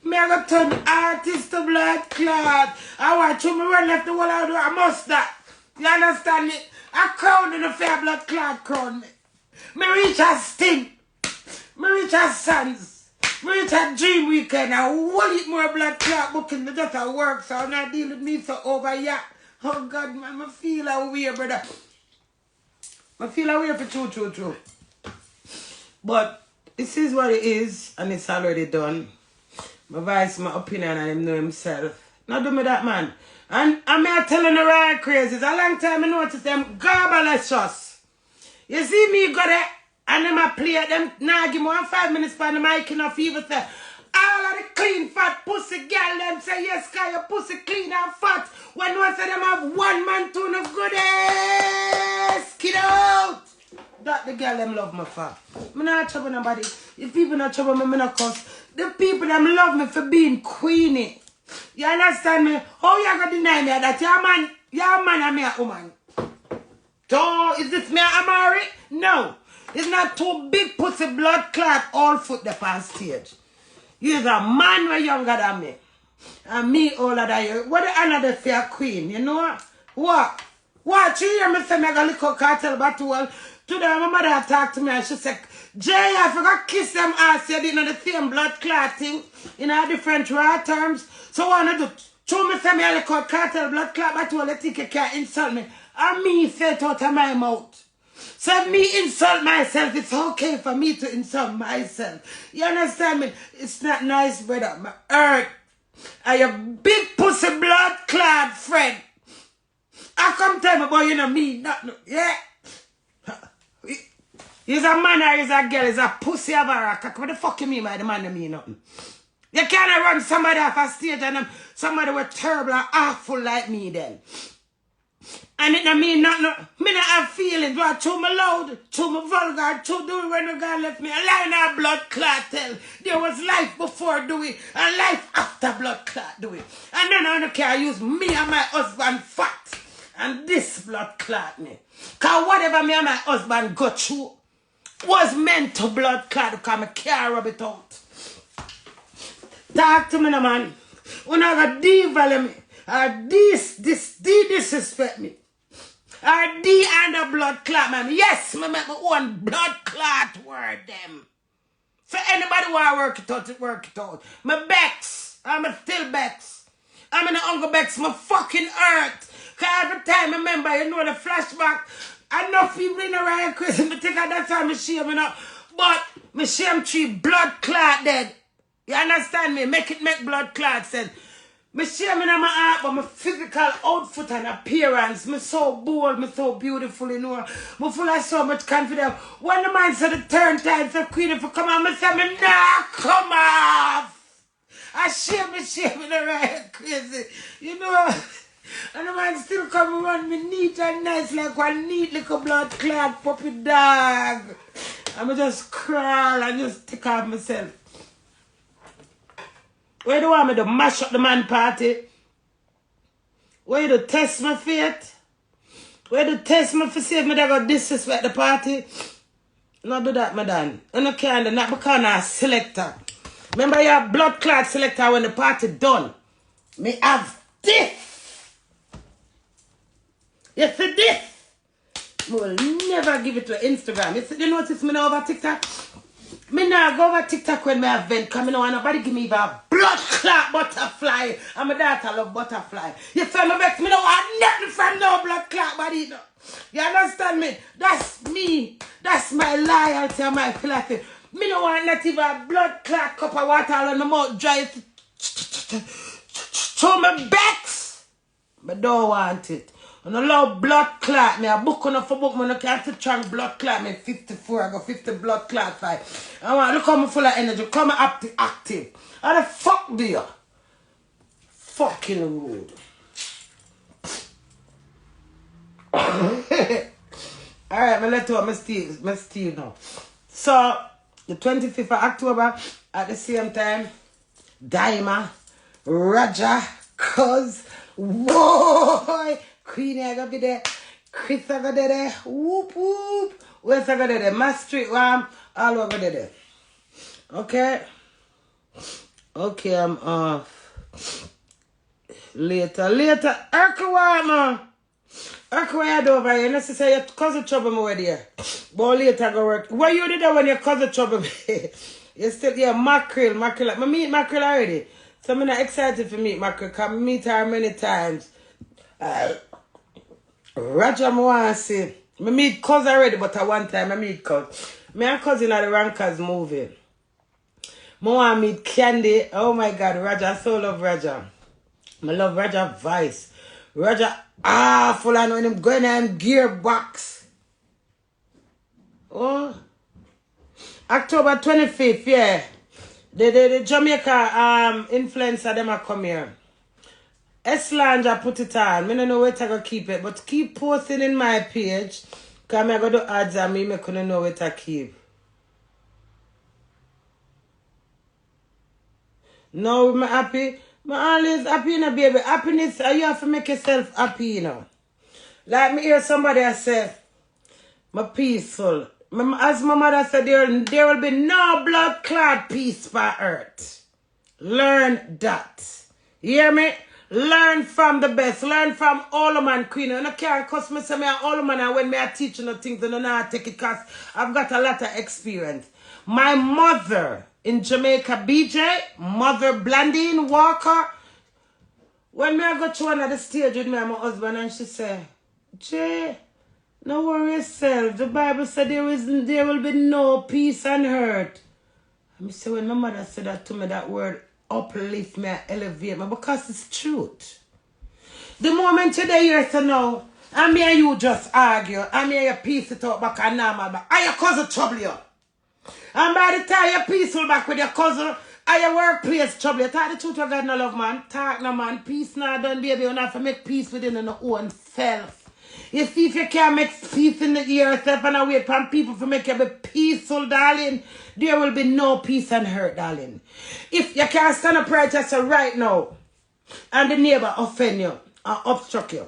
Me I got turn artist to blood clot. I want you me run left the wall I do. I must that. You understand me? I crown in the fair blood clot crown me. Me reach a sting. Me reach a sons. Me reach a dream weekend. I will eat more blood clot booking. Me just a work so I'm not dealing with me so over here. Oh God man, I feel a way brother. I feel a way for true. But this is what it is and it's already done. My voice, my opinion, and him know himself. Not do me that, man. And I'm telling the right crazies. A long time I noticed them garbalicious. You see me go there, and them I play them. Now give me 5 minutes for the mic enough even say, all of the clean, fat pussy girl, them say, yes, cause your pussy clean and fat. When one say them have one man tune of goodies. Kid out. That the girl them love me for. Me not trouble nobody. If people not trouble me, me not cuss. The people them love me for being Queenie. You understand me? How you gonna deny me that your man and me a woman? So is this me a marry? No. It's not too big pussy blood clot all foot the past stage. You're a man way younger than me. And me older than you. What the another fair queen, you know? What? What? You hear me say me got little cartel battle? Today my mother talked to me and she said, Jay, I forgot kiss them ass. You didn't know the same blood clotting in a different raw terms. So what I do? Show me say me a little cartel blood clot battle. I think you can't insult me. And me say it out of my mouth. So if me insult myself, it's okay for me to insult myself. You understand me? It's not nice, brother. My hurt. I your big pussy blood clot friend. I come tell me, boy, you know me, not no, yeah. He's a man or he's a girl, he's a pussy of a rock. What the fuck you mean by the man to me nothing? You can't run somebody off a stage and somebody was terrible and awful like me then. And it don't mean nothing. Me not have feelings. What too me loud, too me vulgar, too do it when the God left me. A line of blood clot tell. There was life before do it and life after blood clot do it. And then I don't care use me and my husband fat. And this blood clot me. Cause whatever me and my husband go through was meant to blood clot because I can't rub it out. Talk to me no man. When I got devalue me. Or disrespect me. Or under blood clot man. Yes, me make my own blood clot word them. For anybody who I work it out, work it out. My Bex. I'm still Bex. I'm in the Uncle Bex, my fucking hurt. Cause every time I remember, you know the flashback. Enough people in the right crazy. Me think that's how me shame, you know. But me shame tree blood clot dead. You understand me? Make blood clot sense. Me shame in my heart, but my physical outfit and appearance. Me so bold, me so beautiful, you know. Me full of so much confidence. When the man said the turn time for Queenie for come on, me say me nah come off. I shame in the right crazy. You know. And the man still come around me neat and nice like one neat little blood clot puppy dog. And I just crawl and just take off myself. Where do you want me to mash up the man party? Where you to test my faith? Where you to test me for see me that go disrespect the party? Not do that, madam. You no can't do not because I'm a selector. Remember your blood clot selector when the party done. Me have this. You see this? I will never give it to Instagram. You see, you notice me now over TikTok? Me now go over TikTok when me have event because I don't want nobody give me even a blood clot butterfly. And my daughter love butterfly. You feel me, Bex? Me don't want nothing from no blood clot body. No. You understand me? That's me. That's my loyalty and my philosophy. Me don't want not even a blood clot cup of water on my mouth dry. Show me Bex. But don't want it. And I love blood clot me. I book enough for book me. I can't try blood clot me. 54. I got 50 blood clot 5. I want look how me full of energy. Come active. How the fuck do you? Fucking rude. Alright, let go my Steve now. So the 25th of October at the same time, Daima, Roger, Cuz, boy. Queenie I gotta be there. Chris I gotta be there. Whoop whoop. Where's I gotta be there? Mass Street Ram. All over there. Okay. Okay, I'm off. Later. Urkel, what, man? Urkel, what you do over here? You know, say your cousin trouble me with you. But later go work. What you did that when your cousin trouble me? You still, yeah, mackerel. Like, I meet mackerel already. So I'm not excited for meet mackerel. Because I meet her many times. Roger, I want to see. I meet cousin already, but at one time I meet cousin. Me and cousin at the Rankers movie. I want to meet Candy. Oh my God, Roger. I so love Roger. I love Roger voice. Roger, full on when him going in gearbox. Oh. October 25th, yeah. The Jamaica influencer them are come here. Eslanja put it on. I don't know where to go keep it, but keep posting in my page. Because I go do ads and me couldn't know where to keep. No, I'm happy. I'm always happy, you know, baby. Happiness, you have to make yourself happy, you know. Like me hear somebody say, I'm peaceful. As my mother said, there will be no blood clot peace for earth. Learn that. You hear me? Learn from the best. Learn from all of man, Queenie. And I can't cuss me say me all of man and when me are teaching the things and I know I take it because I've got a lot of experience. My mother in Jamaica, BJ, mother Blandine Walker, when me I go to one of the stage with me and my husband and she say, Jay, no worry yourself. The Bible said there will be no peace on earth. And I say when my mother said that to me, that word uplift me, elevate me, because it's truth. The moment you're here to know, and me and you just argue, and me and you piece it out back and normal back, and your cousin trouble you. And by the time you're peaceful back with your cousin, and your workplace trouble you. Talk the truth of God, no love, man. Talk no, man. Peace now done, baby. You have to make peace within your own self. You see, if you can't make peace in yourself and wait for people to make you be peaceful, darling, there will be no peace and hurt, darling. If you can't stand up right just right now, and the neighbor offend you or obstruct you,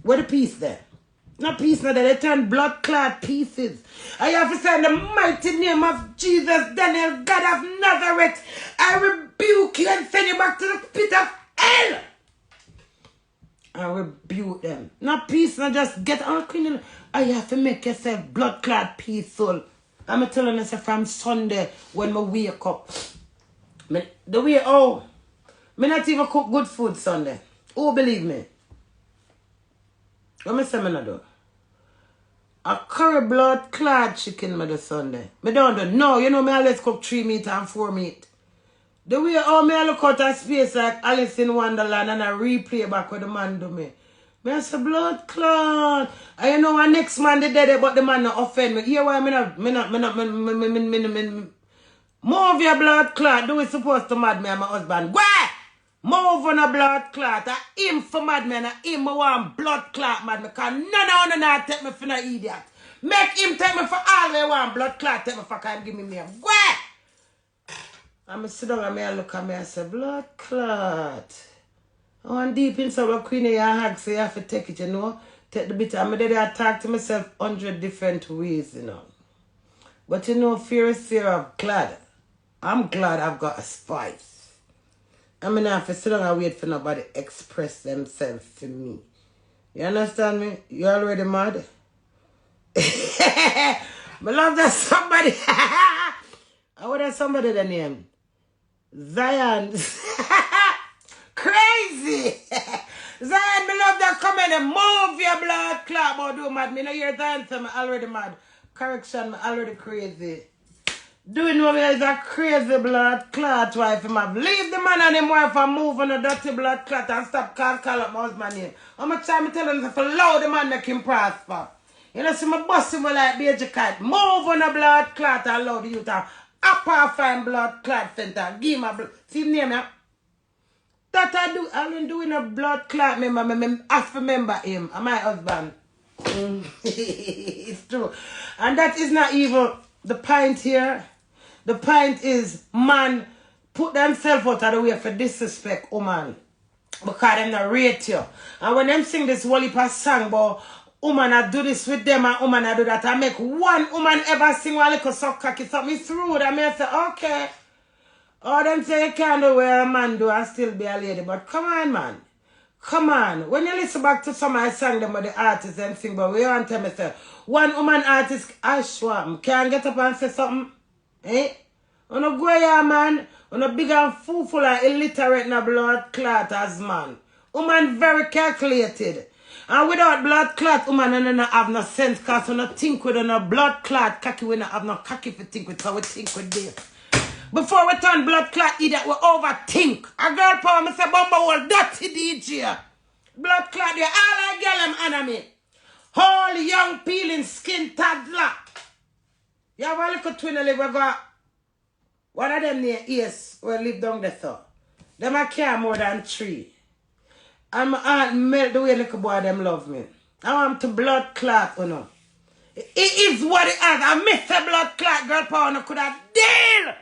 where the peace there? No peace now, they turn blood clot pieces. I have to say in the mighty name of Jesus, Daniel, God of Nazareth, I rebuke you and send you back to the pit of hell. I rebuke them. Not peace, not just get on Queenie. I have to make yourself blood clot peaceful. I'm telling you from Sunday when I wake up. Me not even cook good food Sunday. Oh, believe me. What me say me not do? A curry blood clot chicken me do Sunday. Me don't do. No, you know me always cook 3 meat and 4 meat. The way how me I look out of space like Alice in Wonderland and I replay back what the man do me. Me I say blood clot. And you know what next man they dead but the man not offend me. Hear why me not move your blood clot. Do we supposed to mad me and my husband? Why? Move on a blood clot. I him for mad me and I him want blood clot mad me. Cause none of them take me for no idiot. Make him take me for all they want blood clot take me for can give me name. Why? I'm sit down and I look at me and say, blood clot. I want deep inside what Queenie you hug, so you have to take it, you know. Take the bit. I'm there I talk to myself 100 different ways, you know. But you know, fear is fear of glad. I'm glad I've got a spice. I mean, I have to sit down and wait for nobody to express themselves to me. You understand me? You already mad? I love that somebody. I would have somebody the name. Zion. Crazy. Zion, me love that comment and move your blood clot. But do mad. Me no hear Zion say me already mad. Correction, me already crazy. Do you know me is a crazy blood clot wife him have? Leave the man and him wife and move on a dirty blood clot and stop call up my husband name. How much time I tell him to allow the man make him prosper? You know, see my boss him like baby cat. Move on a blood clot and allow the youth to upper fine blood clot center. Give him a blood. See him name ya? That I do. I've been doing a blood clot. I have to remember him and my husband. It's true. And that is not even the point here. The point is, man, put themselves out of the way for disrespect, woman. Because they not rate you. And when them sing this whole heap of song about woman, I do this with them and woman, I do that. I make one woman ever sing one little sock cocky something. It's rude. I may say, okay. Oh, them say you can't do what a man do and still be a lady. But come on, man. Come on. When you listen back to some of my song them with the artists and sing, but we want to tell me, say, one woman artist, Ashwam, can't get up and say something. Eh? On a go here, man. On a big and fool and illiterate na blood clot as man. Woman very calculated. And without blood clot, woman and not have no sense because we not think with no blood clot cocky, we not have no cocky for think with, so we think with this. Before we turn blood clot idiot, we overthink. A girl power me say Bumba will dirty DJ. Blood clot there, all I girl them enemy. Whole young peeling skin toddler. You have a little twin live we got one of them near ears will live down there so. Them I care more than 3. And my aunt melt the way little boy them love me. I want to blood clot, you know. It is what it is. I miss a blood clot girl power no could have deal.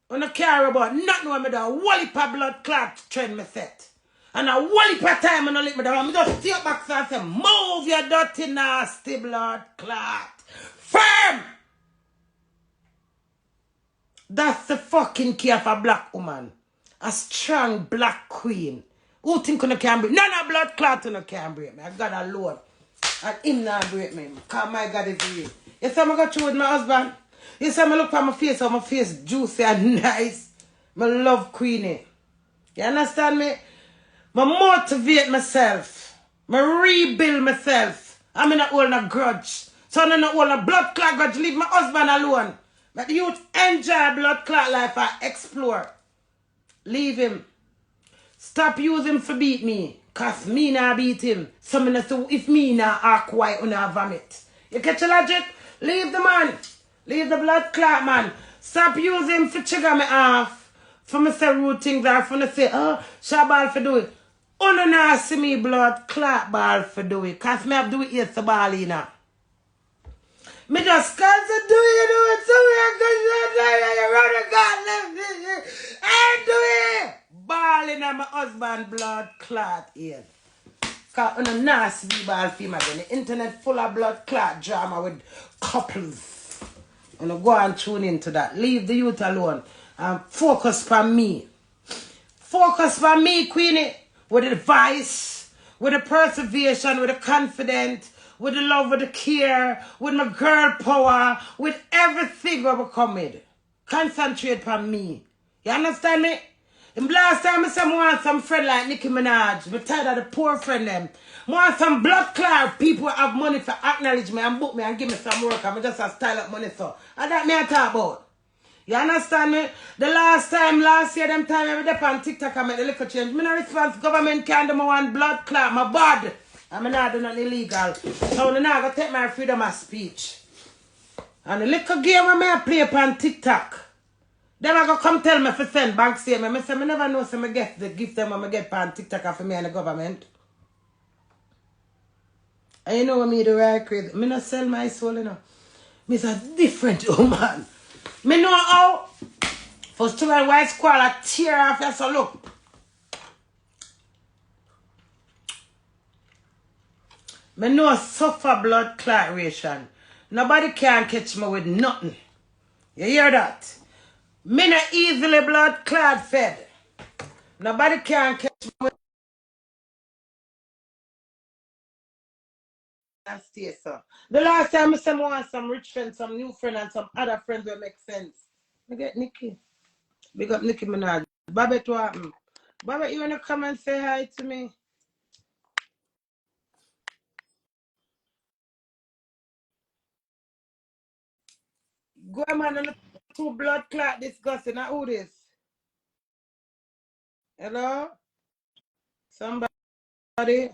I don't care about nothing when I do a whole heap of blood clot trend me set. And a whole heap of time I don't let me down. I just stay back and say, move your dirty nasty blood clot. Firm! That's the fucking key of a black woman. A strong black queen. Who think you can break? None of blood clot you can break me. I got alone. And him not break me. Because my God is real. You see I go through with my husband? You see me look for my face, how my face juicy and nice. I love Queenie. You understand me? I motivate myself. I rebuild myself. I'm not holding a grudge. So I'm not holding a blood clot grudge. Leave my husband alone. Let the youth enjoy blood clot life and explore. Leave him. Stop using him for beat me. Cause me not beat him. So me not say if me not act white or not vomit. You catch the logic? Leave the man. Leave the blood clot man. Stop using him for trigger me off. For me say rude things or for me say, oh, Shabal for do it. Oh, no, no, see me blood clot ball for do it. Cause me have do it yes, the ball in now. Me just cause I do it so you run a god left. I do it. Ball in my husband blood clot here. Cause on a nasty ball film again. The internet full of blood clot drama with couples. And go and tune into that. Leave the youth alone. And focus on me. Focus on me, Queenie. With the advice, with the perseverance, with the confidence, with the love, with the care, with my girl power, with everything we will come with. Concentrate on me. You understand me? And last time I said I want some friend like Nicki Minaj. I'm tired of the poor friend them. I want some blood clot people have money for acknowledge me and book me and give me some work. I'm just a style up money so. And that me I talk about. You understand me? The last year, them time I was on TikTok, I made a little change. Me no response, government can't do my one blood clot, my bad. I'm not doing nothing illegal. So I'm not going to take my freedom of speech. And the little game I play on TikTok, then I go come tell me for send bank statement. I say, I never know so I get the gift them I get on TikTok for me and the government. And you know what me do right crazy? I not sell my soul, you know. Me a different woman. Me know how for student white squall a tear off your so look. Me know suffer blood clot ration. Nobody can catch me with nothing. You hear that? Me not easily blood clot fed. Nobody can catch me with that stay so. The last time I said I want some rich friends, some new friends, and some other friends will make sense. I get Nikki. Big up Nicki Minaj. Babette, what happened? Babette, you wanna come and say hi to me? Go man on the 2 blood clot discussing. Now who this? Hello? Somebody?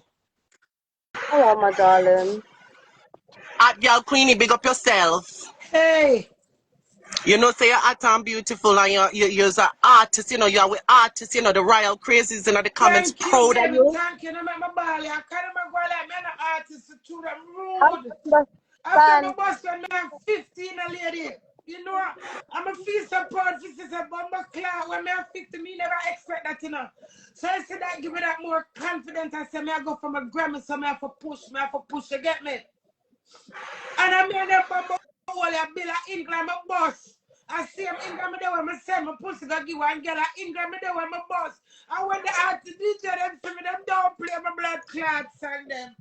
Hello, my darling. Hot girl Queenie, big up yourself. Hey! You know, say you're hot and beautiful and you're an artist, you know, you're with artists, you know, the royal crazies, you know, the comments Thank you, proud of baby. you. Thank you. No make my ball. I can't go like me an artist to them I rude. After my understand. boss when I'm 15 a lady. You know, I'm a feel so proud for sister Bumba Clark when I'm 50, me never expect that, you know. So I said that give me that more confidence. I said me I go from a Grammy, so me have to push, you get me? And I made them Bumba Wall, I build a England, my boss. I see him Ingram there when I send my pussy go give one girl a Ingram there when my boss. I when the artist DJ them for me, them don't play my blood clots and them.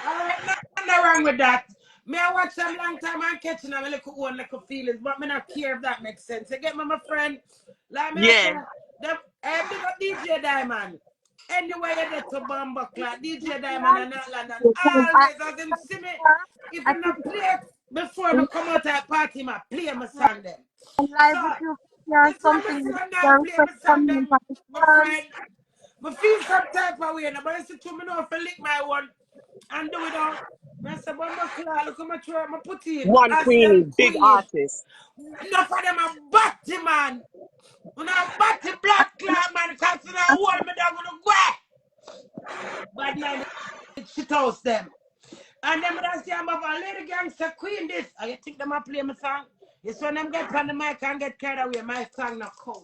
Alright, nothing wrong with that. Me I watch them long time and catching them a little one little feelings, but me not care if that makes sense. You get me, my friend? Like me I say, Yeah. them big up DJ Diamond. Anyway, you get to Bumble Clock, DJ Diamond and Atlanta, and always as him see me, if I him think not play before me come out at party, I play my song them. I'm live So, with you or it's when me something. see them Your not play request my song coming in them, from the my fans. friend. I feel some type of way, but I say to me now, if I lick my one and do it all. I say, Bumble Clock, look how much work I put in. One Ask them Queenie, big Queenie. artist. Enough of them a batty man. When I batty blood clot man, because you know, hold me down with a go. Bad mind, shit house them. And then I say, I'm a lady gangster queen this. And you think them a play my song? It's when them get on the mic and get carried away, my song not count.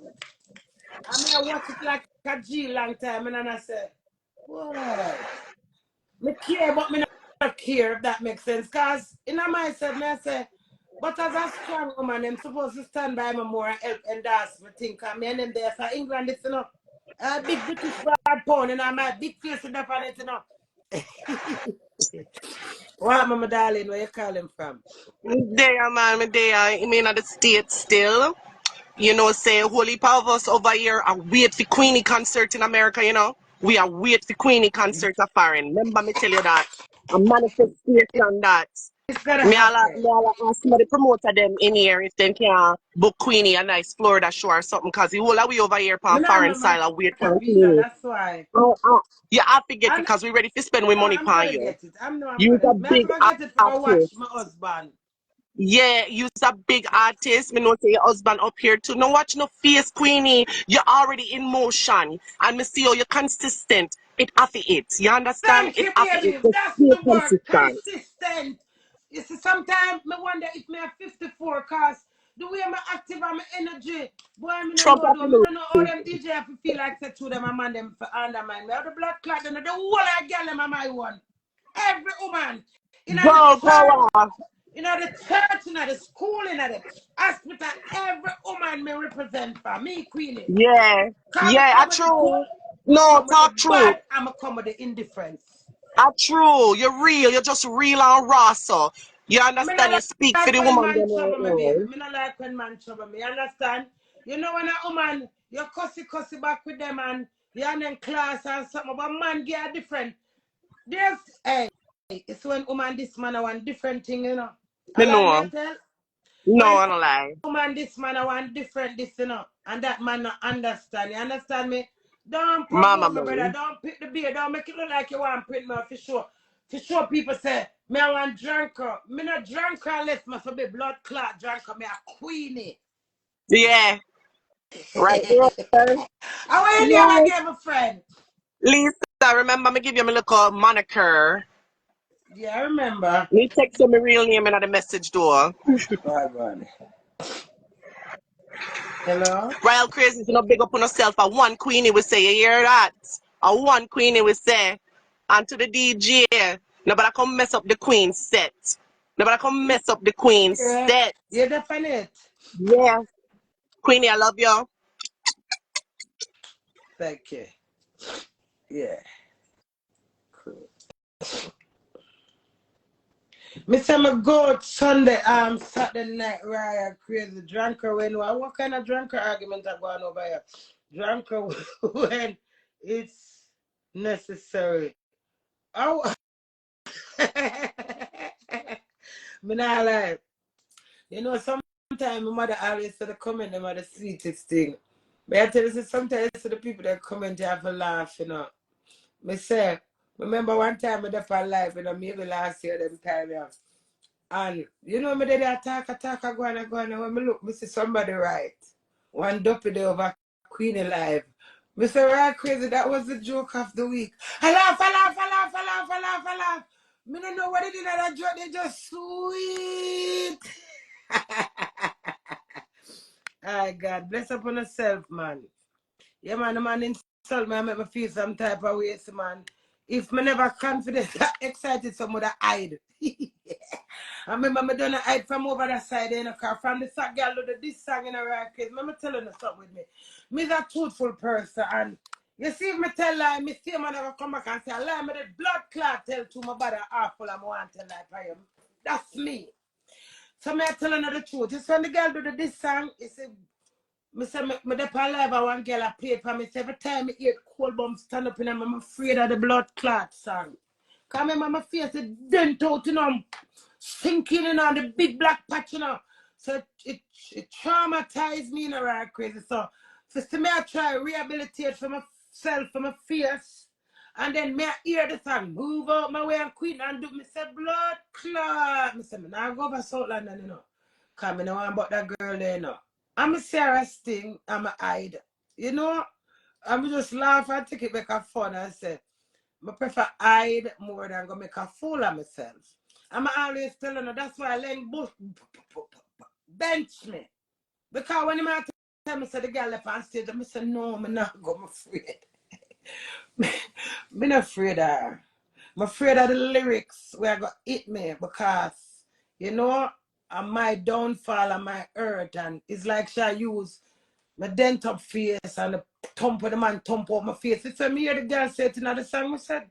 I mean, I watch it like a G long time, and then I say, what? Me care, but me not care, if that makes sense. Because in my mindset, me I say, but as a strong woman, I'm supposed to stand by me more and help and that's me think. I mean, them there for England, it's, you know, a big British bad pound, and my big face in up on it, you know. What, my darling, where you call him from? There, man, me there. I mean, at the States still. You know, say, holy power of us over here are wait for Queenie concert in America, you know. We are wait for Queenie concert of foreign. Remember me tell you that. A manifestation that. It's gonna Me happen. all ask some of the promoter them in here if they can book Queenie a nice Florida show or something, because the whole of we over here Me on not foreign remember side and wait for visa, Queenie. that's why. You have to get it I because we ready to spend we know money I'm on gonna you. get it. I know I'm You's gonna. a Me have big to go get it for go watch artist. my husband. Yeah, you's a big artist. Me know say your husband up here too. No watch no face, Queenie. You're already in motion. And me see how you're consistent. It after it. You understand? Thank It you, after it. baby. Just That's stay the word. consistent. Consistent. You see, sometimes I wonder if me at 54, cause the way I'm active and my energy, boy, I don't Trump know up though. in I don't know all the them DJ have to feel like say to them, I'm on them for undermine me. All the blood clot and the whole I girl them are my one. Every woman. In the girl church, power. the church, the school, the hospital, every woman may represent for me, Queenie. Yeah. Cause I Yeah, I come with the good, true. I No, come with the talk true. bad, I'm come with the indifference. True. You're real. You're just real and raw, so. You Me not understand? You speak for like the when woman man them trouble right me, baby. now. Me not like when man trouble me. You understand? You know when a woman, you cussy back with them and you're in class and something, but man get a different. There's, hey, it's when woman this man I want different thing, you know. I Me like me know. I tell. No, When I don't lie. woman this man I want different this, you know. And that man not understand. You understand me? Don't Mama provoke my brother. man. Don't pick the beer. Don't make it look like you want to print me for sure. For sure, people say, me I want drunker. Me not drunker unless me for be blood clot drunker. Me a Queenie. Yeah. Right there. How are your name Yeah. again, my friend? Lisa, remember me give you my little moniker. Yeah, I remember. Me text you my real name in the message door. Bye, bye. Hello? Royal Crazy, you know, big up on yourself. A one Queenie will say, you hear that? A one Queenie will say. And to the DJ, nobody come mess up the Queen set. Nobody come mess up the Queen Yeah, set. you're definite. Yeah. Queenie, I love you. Thank you. Yeah. Cool. Me say me go Sunday, Saturday night, right? Crazy drunker when what kind of drunker argument are going over here? Drunker when it's necessary. Oh, me not lie. You know, sometimes my mother always say the comment them are the sweetest thing. But I tell you, sometimes the people that comment you have to laugh, you know. Me say, remember one time I did for life, you know, maybe last year them time, yeah. And you know me did attack, go on and go on. And when me look, me see somebody right. One dopey day over Queenie live. Me say, right crazy, that was the joke of the week. I laugh. Me don't know what they did at that joke, they just sweet. Ay, God, bless upon yourself, man. Yeah, man, the man insult me and make me feel some type of way, so, man. If me never confident, excited, some would hide. I remember me done a hide from over that side, you know, cause from the side girl do this song in a right case. Me telling you something with me. Me's a truthful person, and you see if me tell lie, me see man never come back and say, lie, me the blood clot tell to my body awful and I want to lie for him. That's me. So me telling you the truth. It's when the girl do this song, you see, me say me dey on live and one girl I played for me. So every time me hear cold bomb stand up in and I'm afraid of the blood clot song. Cause my face is dent out, you know, sinking in on the big black patch, you know. So it traumatized me in a right crazy. So first me I try rehabilitate for myself, for my face. And then me I hear the song, move out my way and quit and do me say blood clot. Me say me now go over South London, you know. Cause me know about that girl there, you know. I'm a serious thing, I'm a hide. You know, I'm just laugh and take it back a fun and say, I prefer hide more than go make a fool of myself. I'm always telling her that's why I let Bush bench me. Because when I tell me say the girl left on stage, I say no, I'm not go, I'm afraid. I'm not afraid of her. I'm afraid of the lyrics where I got hit me because you know my downfall and my hurt and it's like she use my dent up face and the thump of the man thump up my face. It's when me hear the girl say it in the song, I said,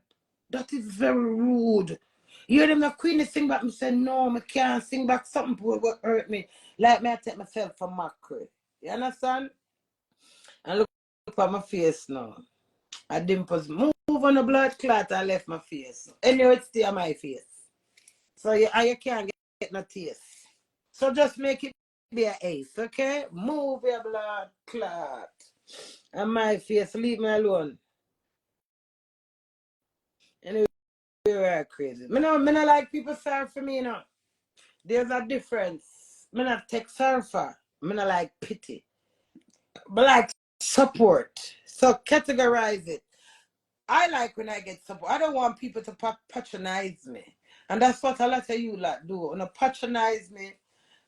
that is very rude. You hear them the Queenie sing back, I said, no, I can't sing back something will hurt me. Like me, I take myself for mockery. You understand? And look at my face now. I dimples move on the blood clot, I left my face. Anyway, it's still my face. So you can't get no taste. So just make it be an ace, okay? Move your blood clot. And my face, leave me alone. Anyway, you're crazy. Me no like people sorry for me, you know. There's a difference. Me not take sorry for. Me no like pity. But like support. So categorize it. I like when I get support. I don't want people to patronize me. And that's what a lot of you like do. You know, patronize me.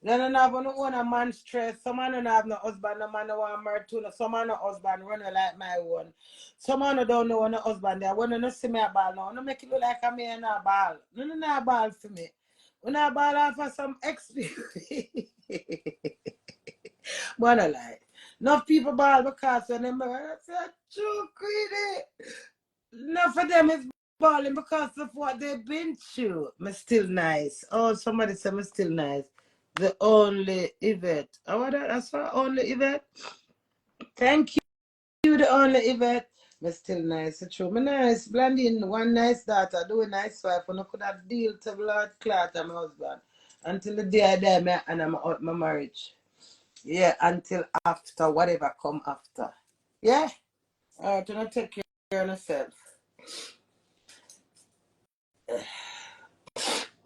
Then I have no one a man stress. Some man don't have no husband, no man no want married to. Some man no husband running like my one. Some man don't know no husband there. When you see me a ball now, no make it look like I'm in a ball. No a ball for me. When I ball off for some experience. But I lie. Enough people ball because when them I said, true Queenie. Enough of them is balling because of what they've been through. I'm still nice. Oh, somebody said I'm still nice. The only Yvette. Oh, that's what only Yvette. Thank you, the only Yvette. I'm still nice. It's true. I'm nice. Blending one nice daughter, do a nice wife. And I could have deal to blood clot and my husband. Until the day I die and I'm out my marriage. Yeah, until after, whatever come after. Yeah? Alright, do not take care of yourself.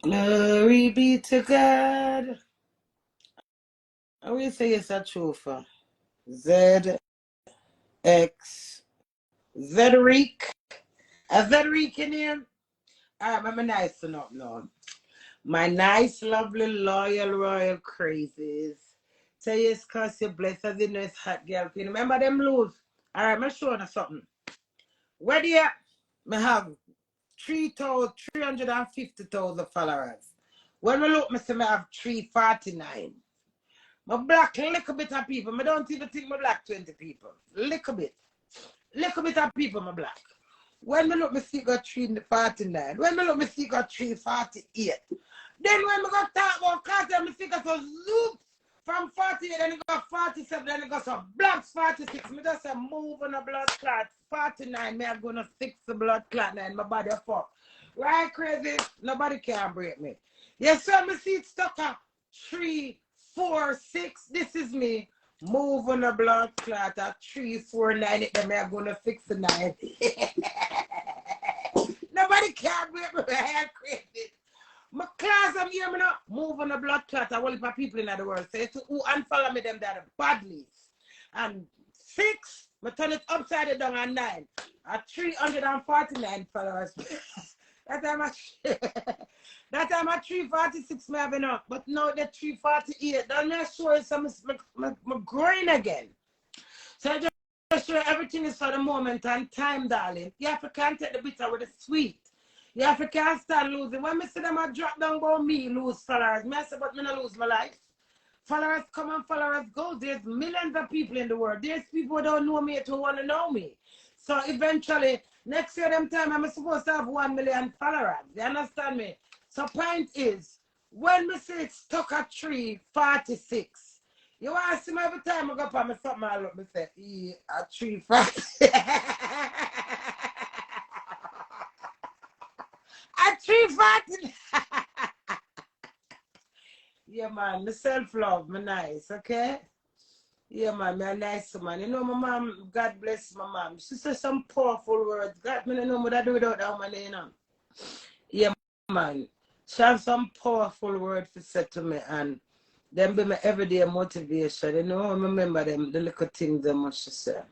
Glory be to God. I will say it's a truth. Z X Zedric. A Zedric in here. Alright, I'm nice enough now. My nice, lovely, loyal, royal crazies. Say yes, cause you're blessed as you know it's hot girl. Remember them lose. Alright, I'm showing you something. Where do you have 350,000 followers? When we look, I say I have 349. My black little bit of people. I don't even think my black 20 people. Little bit. Little bit of people my black. When I look, I see got 349. When I look, I see got 348. Then when I got talk about Carter, I see got some zoops from 48, then it got 47, then it got some blacks 46. I just say move on the blood clot. 49, me I'm gonna fix the blood clot now in my body fuck. Right, crazy? Nobody can break me. Yes, sir, I see it stuck at 3, 4, 6. This is me. Move on the blood clot at 3, 4, 9. It then I'm gonna fix the 9. Nobody can break me. I'm crazy. My class, I'm here, now. Move on the blood clot. I want people in the world. Say to who unfollow me them that are badly. And 6, I turn it upside down and 9. At 349 followers. That time at 346 me having up. But now the 348. Then I show you some my growing again. So I just show you everything is for the moment and time, darling. You have to can't take the bitter with the sweet. You have to can't stand losing. When me see them a drop down about me lose followers, me I say, but me not lose my life. Followers come and followers go. There's millions of people in the world. There's people who don't know me who want to know me. So eventually, next year, them time, I'm supposed to have 1 million followers. You understand me? So point is, when me say it's stuck at 346, you want to see me every time I go up and me something I look, me say, at 346. At 340. Yeah, man, me self-love, me nice, okay? Yeah, man, me a nice man. You know, my mom, God bless my mom. She said some powerful words. God, me don't know what I do without that woman, you know. Yeah, man. She have some powerful words to say to me, and them be my everyday motivation. You know, I remember them, the little things them must she say.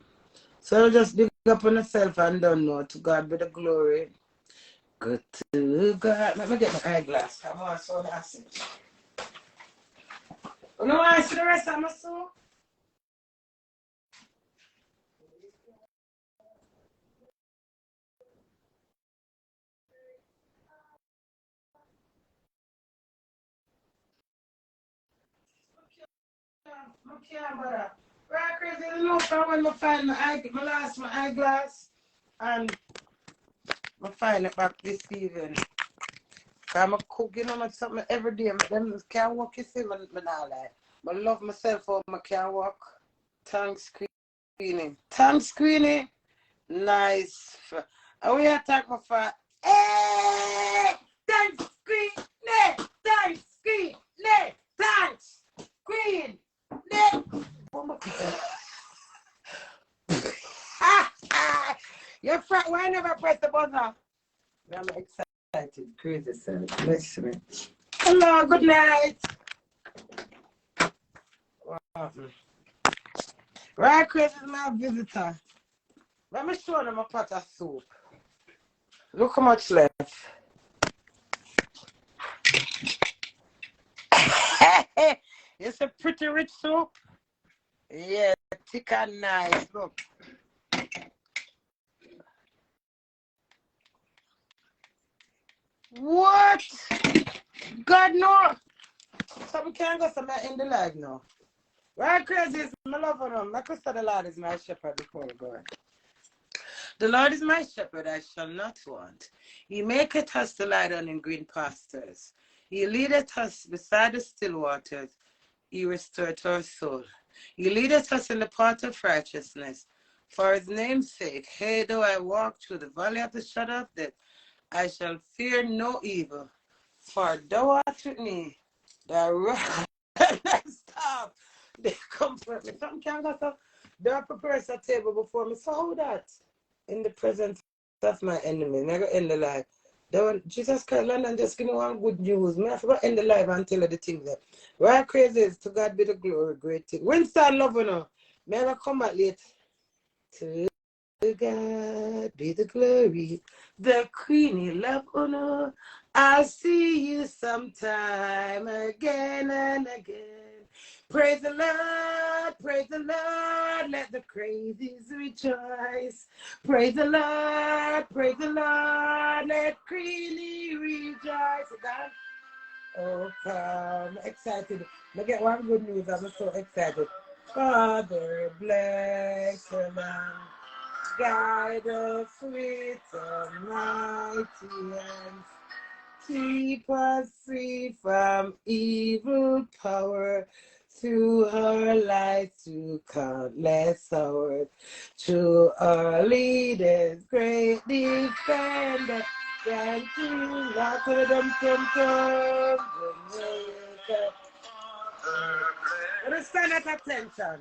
So just big up on yourself and don't know. To God be the glory. Good to God. Let me get my eyeglass. Come on, so that's it. You know why I see the rest of my soul? Okay, brother. Right, crazy. You know, when I find my eyeglass, and I find it back this evening. I'm cooking on something every day. I can't walk, you see, I not like. I love myself, or I can't walk. Thanks, Queenie. Thanks, Queenie. Nice. And we attack my for. Hey! Thanks, Queenie. Thanks, Queenie. Thanks, Queen. You're front. Why never press the button? I'm excited. Crazy, son. Bless me. Hello, good night. Wow. Right, crazy is my visitor. Let me show them a pot of soup. Look how much left. It's a pretty rich soup. Yeah, thick and nice. Look. What? God, no. So we can't go somewhere in the life now. Right, crazy is my love for them. Like I said, the Lord is my shepherd before we go. The Lord is my shepherd, I shall not want. He maketh us to lie down in green pastures. He leadeth us beside the still waters. He restoreth our soul. He leadeth us in the path of righteousness. For his name's sake, hey, though I walk through the valley of the shadow of death, I shall fear no evil. For thou art with me. Thy rod and thy staff, they comfort me. Some can't go so. Thou prepares a table before me. So how that? In the presence of my enemy. Never end the life. Jesus Christ, London just give me one good news. I forgot end the life and tell her the things there. Right, crazy is to God be the glory, great thing. Winston love you know. May I come back late. To God be the glory. The Queenie love honor. I'll see you sometime again and again. Praise the Lord, let the crazies rejoice. Praise the Lord, let Queenie rejoice. God, oh, come, excited. I get one good news, I'm so excited. Father, bless the man. Guide us with mighty hands. Keep us free from evil power. Through her light to countless hours. Through our leaders, great defender. Thank you, understand that attention.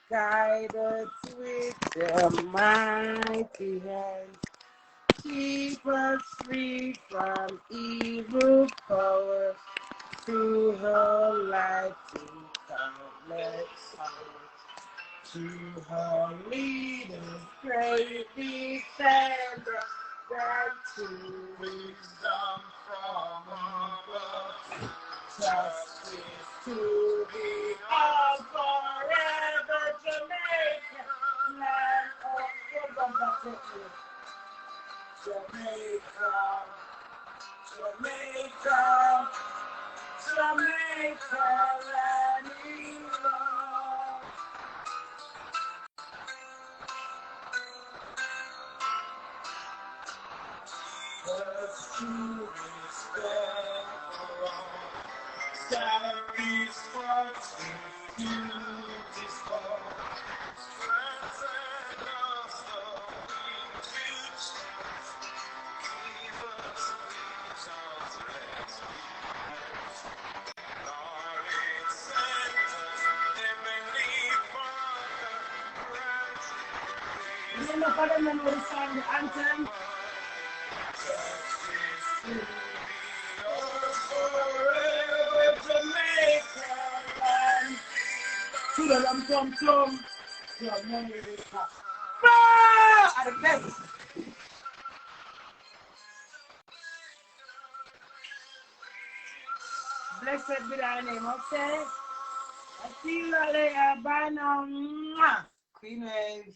Guide us with your mighty hands. Keep us free from evil power. Through her light to countless hours. To her leaders, great defender. That to wisdom from above. Justice to be all forever, Jamaica, land of the Jamaica. Jamaica, Jamaica, land of love. Let's do respect for all. Salaries for duties for. Friends and us, we teach. Give us visions, let's be. Lord, send us, Heavenly Father, grant. You know, for them, when we sang the anthem. To the tum Jamaica. At the best. Blessed be thy name, okay? I see you later. Bye now. Queen Wave.